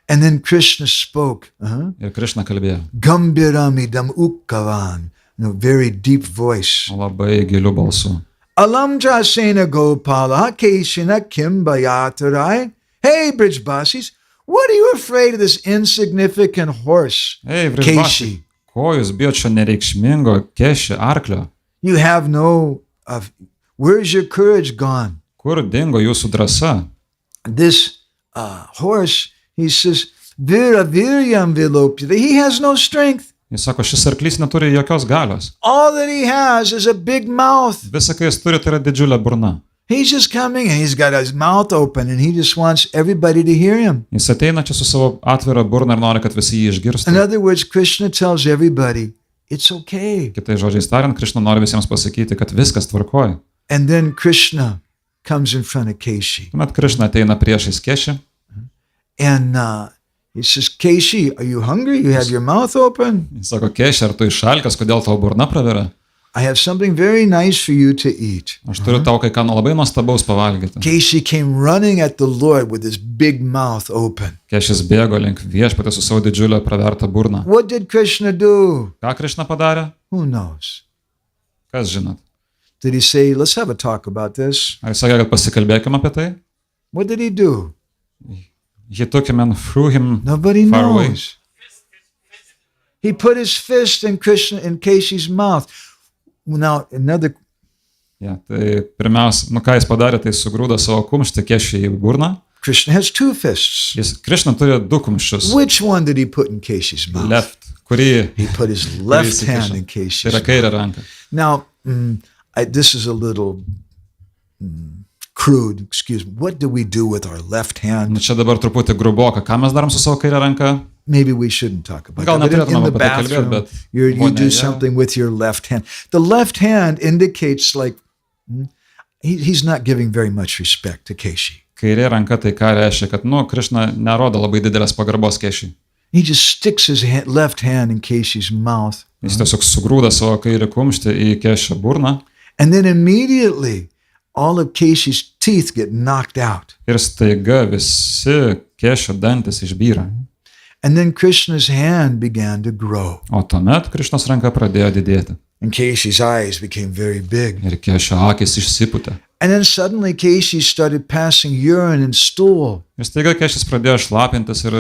Speaker 1: And then Krishna spoke,
Speaker 2: Ir Krišna kalbėjo.
Speaker 1: Gambiram Hidamuktavan, in a very deep voice.
Speaker 2: Labai giliu balsu.
Speaker 1: Alam Jasena Gopala Keshina Kimbayatarai. Hey, Brijbasis, what are you afraid of this insignificant horse?
Speaker 2: Ei, Višvavasu,
Speaker 1: Keshi.
Speaker 2: ko jūs bijot šio nereikšmingo Kešį arklio?
Speaker 1: You have no, where's your courage gone?
Speaker 2: Kur dingo jūsų drąsa?
Speaker 1: This horse, he says, Vira Viryam Vilopyata. He has no strength.
Speaker 2: Jis sako, šis arklys neturi jokios galios.
Speaker 1: All that he has is a big mouth.
Speaker 2: Visa, ką jis turi, tai yra didžiulė burna.
Speaker 1: He's just coming and he's got his mouth open and he just wants everybody to hear him.
Speaker 2: Jis ateina čia su savo atvira burna ir nori, kad visi jį
Speaker 1: In
Speaker 2: išgirstų.
Speaker 1: other words, Krishna tells everybody, it's okay.
Speaker 2: Kitais žodžiais tariant, Krišna nori visiems pasakyti, kad viskas tvarkoja.
Speaker 1: And then Krishna comes in front of Keshi.
Speaker 2: Tuomet Krišna ateina priešais Kešį.
Speaker 1: And he says, Keshi, are you hungry? You have your mouth open?
Speaker 2: Jis sako, Kešį, ar tu išalkęs, kodėl tavo burna pravira?
Speaker 1: I have something very nice for you to eat.
Speaker 2: Aš turiu tau kai ką labai nuostabaus pavalgyti.
Speaker 1: Keshi came running at the Lord with his big mouth open.
Speaker 2: Kešis bėgo link Viešpatės su savo didžiulę pravertą burną.
Speaker 1: What did Krishna do?
Speaker 2: Ką Krišna padarė?
Speaker 1: Who knows?
Speaker 2: Kas žinot?
Speaker 1: Did he say, let's have a talk about this?
Speaker 2: Ar jis sakė, kad pasikalbėkime apie tai?
Speaker 1: What did he do?
Speaker 2: He took him and threw him
Speaker 1: Nobody
Speaker 2: far away.
Speaker 1: knows. He put his fist in Keshi's mouth. Now, another,
Speaker 2: Ja, tai pirmiausia, ką jis padarė, tai sugrūdo savo kumštį Kešį į burną.
Speaker 1: Krishna has two fists.
Speaker 2: Krišna turi du kumščius.
Speaker 1: Which one did he put in Keshi's mouth?
Speaker 2: Left, kurį
Speaker 1: He put his left
Speaker 2: įsikišo.
Speaker 1: hand in
Speaker 2: Tai
Speaker 1: Keshi's
Speaker 2: yra
Speaker 1: mouth.
Speaker 2: kairė ranka.
Speaker 1: Now, this is a little crude, excuse me. What do we do with our left hand?
Speaker 2: Nu, čia dabar truputį gruboka. Ką mes darom su savo kairė ranka?
Speaker 1: Maybe we shouldn't talk about
Speaker 2: Gal
Speaker 1: that. But
Speaker 2: neturėtume
Speaker 1: in the
Speaker 2: apie tai kalbėti,
Speaker 1: bathroom,
Speaker 2: bet
Speaker 1: you do
Speaker 2: vonioje.
Speaker 1: something with your left hand. The left hand indicates like he's not giving very much respect to Keshi.
Speaker 2: Kairė ranka tai ką reiškia, kad, Krišna nerodo labai didelės pagarbos Kešiui.
Speaker 1: He just sticks his left hand in Keshi's mouth.
Speaker 2: Jis tiesiog sugrūda savo kairį kumštį į Kešio burną
Speaker 1: And then immediately all of Keshi's teeth get knocked out.
Speaker 2: ir staiga visi Kešio dantis išbyra.
Speaker 1: And then Krishna's hand began to grow.
Speaker 2: O tuomet Krišnos ranka pradėjo didėti.
Speaker 1: And Keshi's eyes became very big.
Speaker 2: Ir Kešio akis išsipūtė.
Speaker 1: And then suddenly Keshi started passing urine and stool.
Speaker 2: Ir staiga Kešis pradėjo šlapintis ir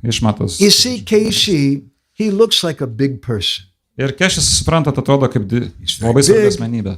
Speaker 2: išmatos.
Speaker 1: You see, Keshi, he looks like a big person.
Speaker 2: Ir Kešis, suprantat, atrodo kaip labai svarbi asmenybė.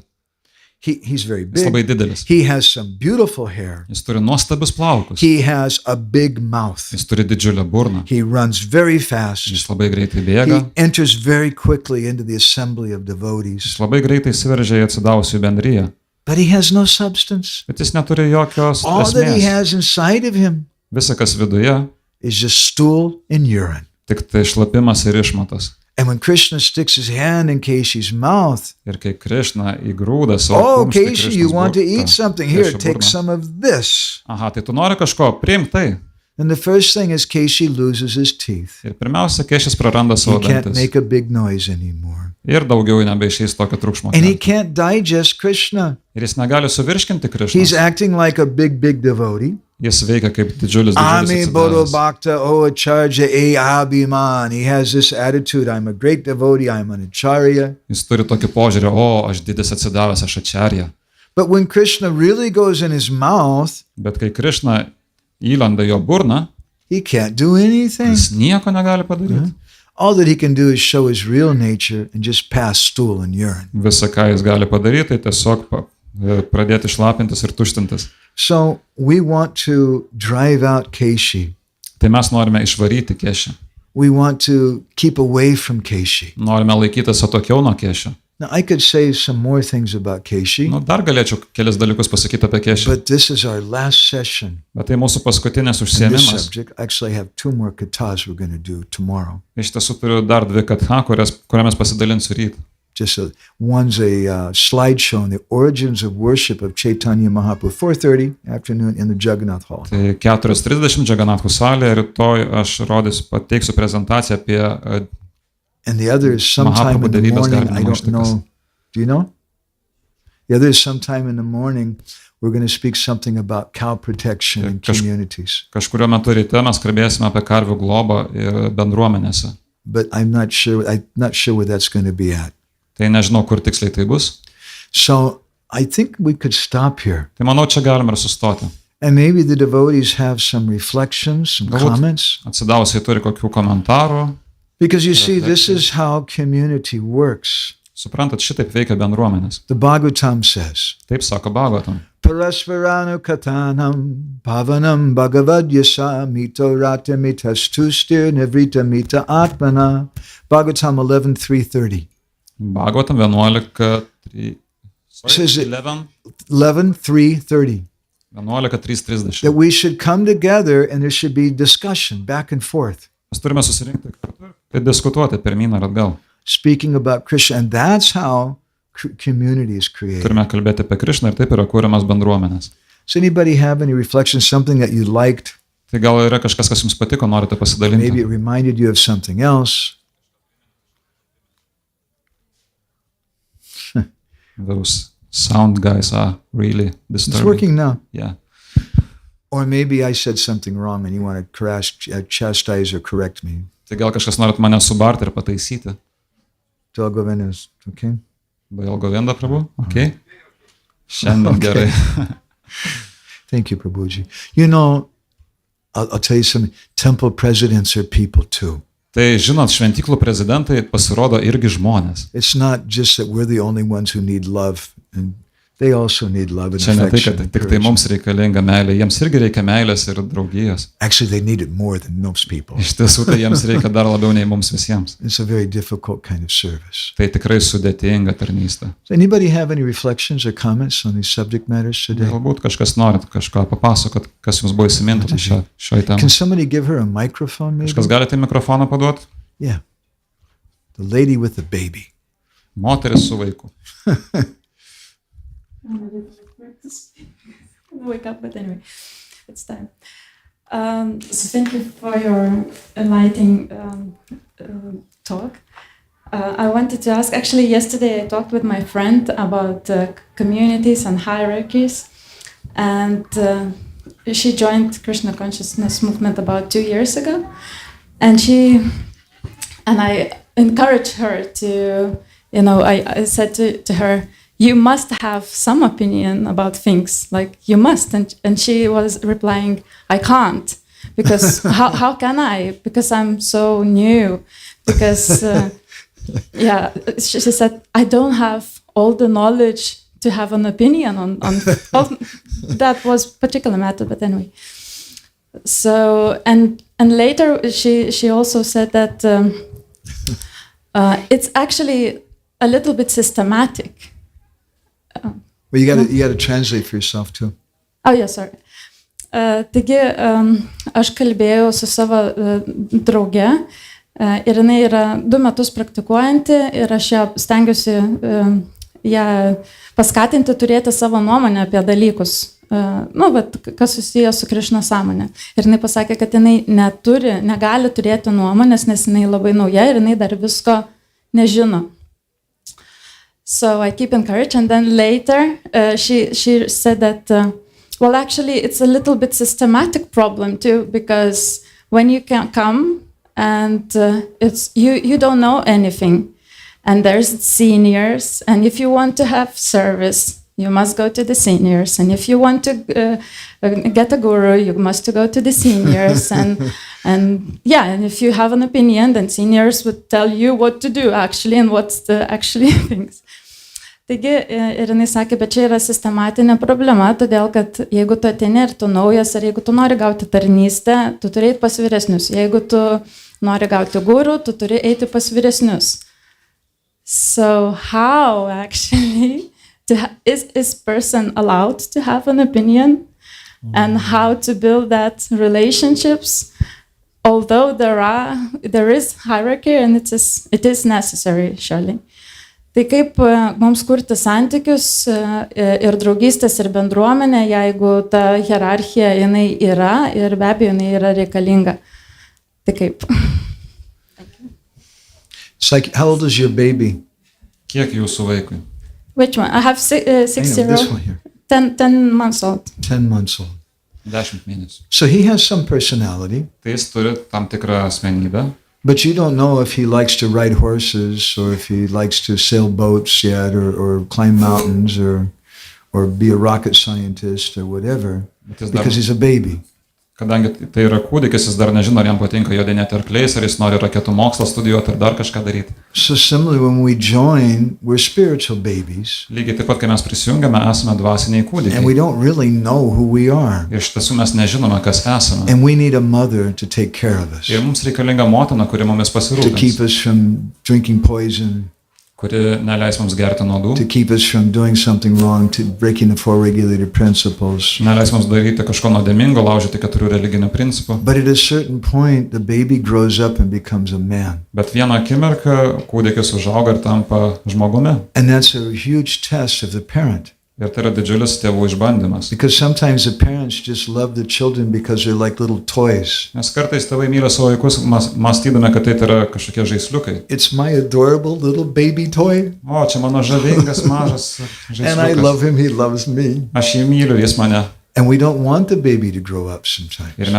Speaker 1: He's very
Speaker 2: Jis labai
Speaker 1: big.
Speaker 2: didelis.
Speaker 1: He has some beautiful hair.
Speaker 2: Jis turi nuostabius plaukus.
Speaker 1: He has a big mouth.
Speaker 2: Jis turi didžiulę burną.
Speaker 1: He runs very fast.
Speaker 2: Jis labai greitai
Speaker 1: He
Speaker 2: bėga.
Speaker 1: enters very quickly into the assembly of
Speaker 2: Jis
Speaker 1: devotees.
Speaker 2: labai greitai įsiveržia į atsidavusių bendryją.
Speaker 1: But he has no substance.
Speaker 2: Bet jis neturi jokios
Speaker 1: All that he
Speaker 2: esmės.
Speaker 1: has inside of him
Speaker 2: Visa, kas viduje,
Speaker 1: is just stool and urine.
Speaker 2: Tik tai šlapimas ir išmatos.
Speaker 1: And when Krishna sticks his hand in Keshi's mouth,
Speaker 2: Ir kai Krišna įgrūda savo
Speaker 1: oh,
Speaker 2: kumštį
Speaker 1: Keshi, you want to eat something? Here, take some of this.
Speaker 2: Aha, tai tu nori kažko, priimk tai.
Speaker 1: And the first thing is Keshi loses his teeth.
Speaker 2: Ir pirmiausia, Kešis praranda
Speaker 1: He
Speaker 2: savo
Speaker 1: can't
Speaker 2: dantis.
Speaker 1: make a big noise anymore.
Speaker 2: Ir daugiau nebeišeis tokio triukšmo.
Speaker 1: And he can't digest Krishna.
Speaker 2: Ir jis negali suvirškinti
Speaker 1: He's
Speaker 2: Krišnos.
Speaker 1: acting like a big devotee.
Speaker 2: Jis veikia kaip didžiulis
Speaker 1: Ami Bodo
Speaker 2: atsidavęs.
Speaker 1: Bhakta O Acharya E Abhiman. He has this attitude, I'm a great devotee, I'm an acharya.
Speaker 2: Jis turi tokį požiūrį, o, aš didis atsidavęs, aš ačarja.
Speaker 1: But when Krishna really goes in his mouth,
Speaker 2: Bet kai Krišna įlenda jo burną,
Speaker 1: he can't do anything.
Speaker 2: jis nieko negali padaryti.
Speaker 1: All that he can do is show his real nature and just pass stool and urine.
Speaker 2: Visa, ką jis gali padaryti, tai tiesiog pradėti šlapintis ir tuštintis.
Speaker 1: So we want to drive out Keshi.
Speaker 2: Tai mes norime išvaryti Kešį.
Speaker 1: We want to keep away from Keshi.
Speaker 2: Norime laikytis atokiau nuo Kešio.
Speaker 1: Now I could say some more things about Keshi,
Speaker 2: Nu, dar galėčiau kelis dalykus pasakyti apie Kešį.
Speaker 1: but this is our last session.
Speaker 2: Bet tai mūsų paskutinis
Speaker 1: On this
Speaker 2: užsiėmimas.
Speaker 1: subject. Actually, I have 2 more kathas we're going to do tomorrow.
Speaker 2: Iš tiesų turiu dar 2 katha, kurią mes pasidalinsiu ryt.
Speaker 1: One's a slideshow on the origins of worship of Chaitanya Mahaprabhu, 4:30 afternoon in the Jagannath Hall.
Speaker 2: Tai 4:30 Džaganathų salėje, rytoj aš pateiksiu prezentaciją apie
Speaker 1: And the other is sometime in the
Speaker 2: Mahaprabhu
Speaker 1: morning.
Speaker 2: Devybės
Speaker 1: I don't
Speaker 2: garbinimo
Speaker 1: know. Do you know? The other is sometime in the morning. We're going to speak something about cow protection in communities.
Speaker 2: kažkurio metu ryte mes kalbėsime apie karvių globą ir bendruomenėse.
Speaker 1: But I'm not sure where that's going to be at.
Speaker 2: Tai nežinau, kur tiksliai tai bus.
Speaker 1: So I think we could stop here.
Speaker 2: Tai manau, čia galim ir sustoti.
Speaker 1: And maybe the devotees have some reflections, some comments.
Speaker 2: Atsidavusiai turi kokių komentarų.
Speaker 1: Because you see, this is how community works.
Speaker 2: Suprantat, šitaip veikia bendruomenės.
Speaker 1: The Bhagavatam says,
Speaker 2: Taip sako Bhagavatam.
Speaker 1: Parasvaranu katanam pavanam bhagavadyasa mito rata mitastustir nivrita mita atmana. Bhagavatam 11:330.
Speaker 2: Bhagavatam
Speaker 1: 11:330.
Speaker 2: 11:330.
Speaker 1: That we should come together and there should be discussion back and forth.
Speaker 2: Mes turime susirinkti kartu ir diskutuoti pirmyn ar atgal.
Speaker 1: Speaking about Krishna, and that's how community is created.
Speaker 2: Turime kalbėti apie Krišną ir taip yra kūriamas bendruomenės.
Speaker 1: Does anybody have any reflections, something that you liked?
Speaker 2: Tai gal yra kažkas, kas jums patiko, norite
Speaker 1: Maybe
Speaker 2: pasidalinti.
Speaker 1: it reminded you of something else.
Speaker 2: Those sound guys are really
Speaker 1: It's
Speaker 2: disturbing.
Speaker 1: working now.
Speaker 2: Yeah.
Speaker 1: Or maybe I said something wrong and you want to chastise or correct me.
Speaker 2: Tai gal kažkas norit mane subarti ir pataisyti.
Speaker 1: Doyal Govinda, okay?
Speaker 2: Doyal Govinda, Prabhu? Okay. Šiandien gerai.
Speaker 1: Thank you, Prabhuji. You know, I'll tell you something. Temple presidents are people too.
Speaker 2: Tai žinot, šventyklų prezidentai pasirodo irgi žmonės.
Speaker 1: It's not just that we're the only ones who need love, and they also need love and
Speaker 2: Čia ne tai,
Speaker 1: affection.
Speaker 2: kad
Speaker 1: and
Speaker 2: tik tai
Speaker 1: encouragement.
Speaker 2: mums reikalinga meilė, jiems irgi reikia meilės ir draugijos.
Speaker 1: Actually, they need it more than most people.
Speaker 2: Iš tiesų, tai jiems reikia dar labiau nei mums visiems.
Speaker 1: It's a very difficult kind of service.
Speaker 2: Tai tikrai sudėtinga tarnystė.
Speaker 1: Does anybody have any reflections or comments on these subject matters today?
Speaker 2: Galbūt kažkas norit kažką papasakot, kas jums buvo įsiminta šioj temai.
Speaker 1: Can somebody give her a microphone, maybe?
Speaker 2: Kažkas galite mikrofoną paduoti?
Speaker 1: Yeah. The lady with the baby.
Speaker 2: Moteris su vaiku.
Speaker 3: Wake up, but anyway, it's time. So thank you for your enlightening talk. I wanted to ask, actually yesterday I talked with my friend about communities and hierarchies, and she joined Krishna consciousness movement about 2 years ago, and I encouraged her to, I said to her, you must have some opinion about things, like you must. And she was replying, I can't, because how can I? Because I'm so new. Because, she said, I don't have all the knowledge to have an opinion on that was particular matter, but anyway. So, and later she also said that it's actually a little bit systematic.
Speaker 1: Well, you got to translate for yourself too.
Speaker 3: Oh yeah, sorry. Taigi, aš kalbėjau su savo drauge ir jinai yra 2 metus praktikuojanti ir aš ją stengiuosi ją paskatinti turėti savo nuomonę apie dalykus, kas susiję su Krišna sąmonė. Ir jinai pasakė, kad jinai negali turėti nuomonės, nes jinai labai nauja ir jinai dar visko nežino. So I keep encouraging, and then later she said that, well, actually it's a little bit systematic problem too, because when you can come and it's you don't know anything, and there's seniors, and if you want to have service, you must go to the seniors, and if you want to get a guru, you must go to the seniors, and if you have an opinion, then seniors would tell you what to do actually, and what's the actually things. Taigi, ir jinai sakė, bet čia yra sistematinė problema, todėl kad jeigu tu ateini ir tu naujas, ar jeigu tu nori gauti tarnystę, tu turi eiti pas vyresnius. Jeigu tu nori gauti guru, tu turi eiti pas vyresnius. So how actually is person allowed to have an opinion and how to build that relationships, although there is hierarchy and it is necessary, surely. Tai kaip mums kurti santykius ir draugystės ir bendruomenę, jeigu ta hierarchija jinai yra ir be abejo jinai yra reikalinga. Tai kaip?
Speaker 1: It's like, how old is your baby?
Speaker 2: Kiek jūsų vaikui?
Speaker 3: Which one? I have 6-year-old. 10 months old.
Speaker 1: 10 months old.
Speaker 2: 10 mėnesių.
Speaker 1: So he has some personality.
Speaker 2: Tai jis turi tam tikrą asmenybę.
Speaker 1: But you don't know if he likes to ride horses or if he likes to sail boats yet or climb mountains or be a rocket scientist or whatever, because he's a baby.
Speaker 2: Kadangi tai yra kūdikis, jis dar nežino, ar jam patinka jodinėti arkliais, ar jis nori raketų mokslą studijuoti, ar dar kažką daryti.
Speaker 1: So similarly, when we join, we're spiritual babies.
Speaker 2: Lygiai taip pat, kai mes prisijungiame, esame dvasiniai kūdikiai.
Speaker 1: And we don't really know who we are.
Speaker 2: Ir iš tiesų mes nežinome, kas esame.
Speaker 1: And we need a mother to take care of us.
Speaker 2: Ir mums reikalinga motina, kuri mumis pasirūpins.
Speaker 1: To keep us from drinking poison.
Speaker 2: Kuri neleis mums gerti nuodų.
Speaker 1: To keep us from doing something wrong, to breaking the 4 regulated principles.
Speaker 2: Neleis mums daryti kažko nuodėmingo, laužyti 4 religinių principų.
Speaker 1: But at a certain point, the baby grows up and becomes a man.
Speaker 2: Bet vieną akimirką kūdikis užauga ir tampa žmogumi.
Speaker 1: And that's a huge test of the parent.
Speaker 2: Ir tai yra didžiulis tėvų išbandymas.
Speaker 1: Because sometimes the parents just love the children because they're like little toys.
Speaker 2: Nes kartais tėvai myli savo vaikus, mąstydami, kad tai yra kažkokie žaisliukai.
Speaker 1: It's my adorable little baby toy.
Speaker 2: O, čia mano žavingas mažas žaisliukas.
Speaker 1: And I love him, he loves me.
Speaker 2: Aš jį myliu, jis mane.
Speaker 1: And we don't want the baby to grow up sometimes.
Speaker 2: Ir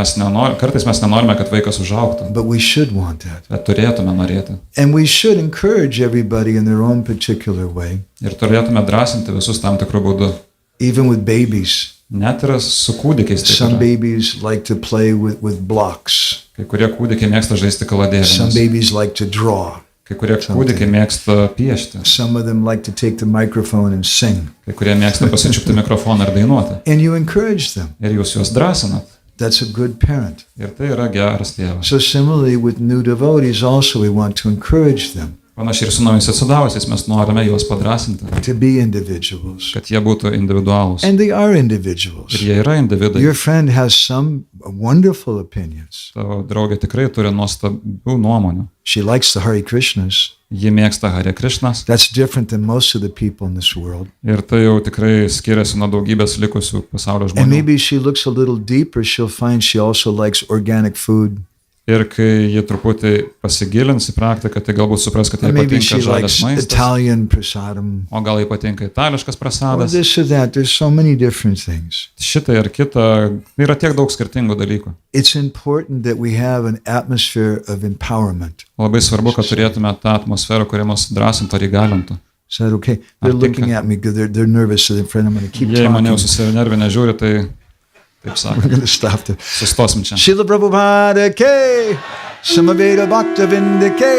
Speaker 2: kartais mes nenorime, kad vaikas užaugtų.
Speaker 1: But we should want that.
Speaker 2: Bet turėtume norėti.
Speaker 1: And we should encourage everybody in their own particular way.
Speaker 2: Ir turėtume drąsinti visus tam tikrų būdų.
Speaker 1: Even with babies.
Speaker 2: Net ir su kūdikiais.
Speaker 1: Some babies like to play with blocks.
Speaker 2: Kai kurie kūdikiai mėgsta žaisti kaladėlėmis.
Speaker 1: Some babies like to draw.
Speaker 2: Kai kurie kūdikiai mėgsta piešti.
Speaker 1: Some of them like to take the microphone and sing.
Speaker 2: Kai kurie mėgsta pasičiupti mikrofoną ir dainuoti.
Speaker 1: And you encourage them.
Speaker 2: Ir jūs juos drąsinat.
Speaker 1: That's a good parent.
Speaker 2: Ir tai yra geras tėvas.
Speaker 1: So similarly with new devotees also we want to encourage them.
Speaker 2: Panašiai ir su naujais atsidavusiais mes norime juos padrąsinti.
Speaker 1: To be individuals.
Speaker 2: Kad jie būtų individualūs.
Speaker 1: And they are individuals.
Speaker 2: Ir jie yra individai.
Speaker 1: Your friend has some wonderful opinions.
Speaker 2: Tavo draugė tikrai turi nuostabių nuomonių.
Speaker 1: She likes the Hare Krishnas.
Speaker 2: Ji mėgsta Hare Krishnas.
Speaker 1: That's different than most of the people in this world.
Speaker 2: Ir tai jau tikrai skiriasi nuo daugybės likusių pasaulio žmonių.
Speaker 1: And maybe she looks a little deeper, she'll find she also likes organic food.
Speaker 2: Ir kai jie truputį pasigilins į praktiką, tai galbūt supras, kad jai patinka žalias maistas. O gal jai patinka itališkas prasadas. Šitai ar kita, yra tiek daug skirtingų dalykų. Labai svarbu, kad turėtume tą atmosferą, kuri mus drąsintų ar įgalintų.
Speaker 1: Okay? They're looking at me because they're nervous, so they're afraid I'm going to keep talking.
Speaker 2: Jei mane jau susinervinę žiūri, tai taip sakant.
Speaker 1: We're going to stop there.
Speaker 2: Sustosim čia.
Speaker 1: Šrila Prabhupada ke, Samaveda Bhaktavinda ke.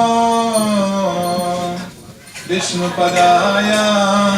Speaker 4: Namo Vishnu Padaya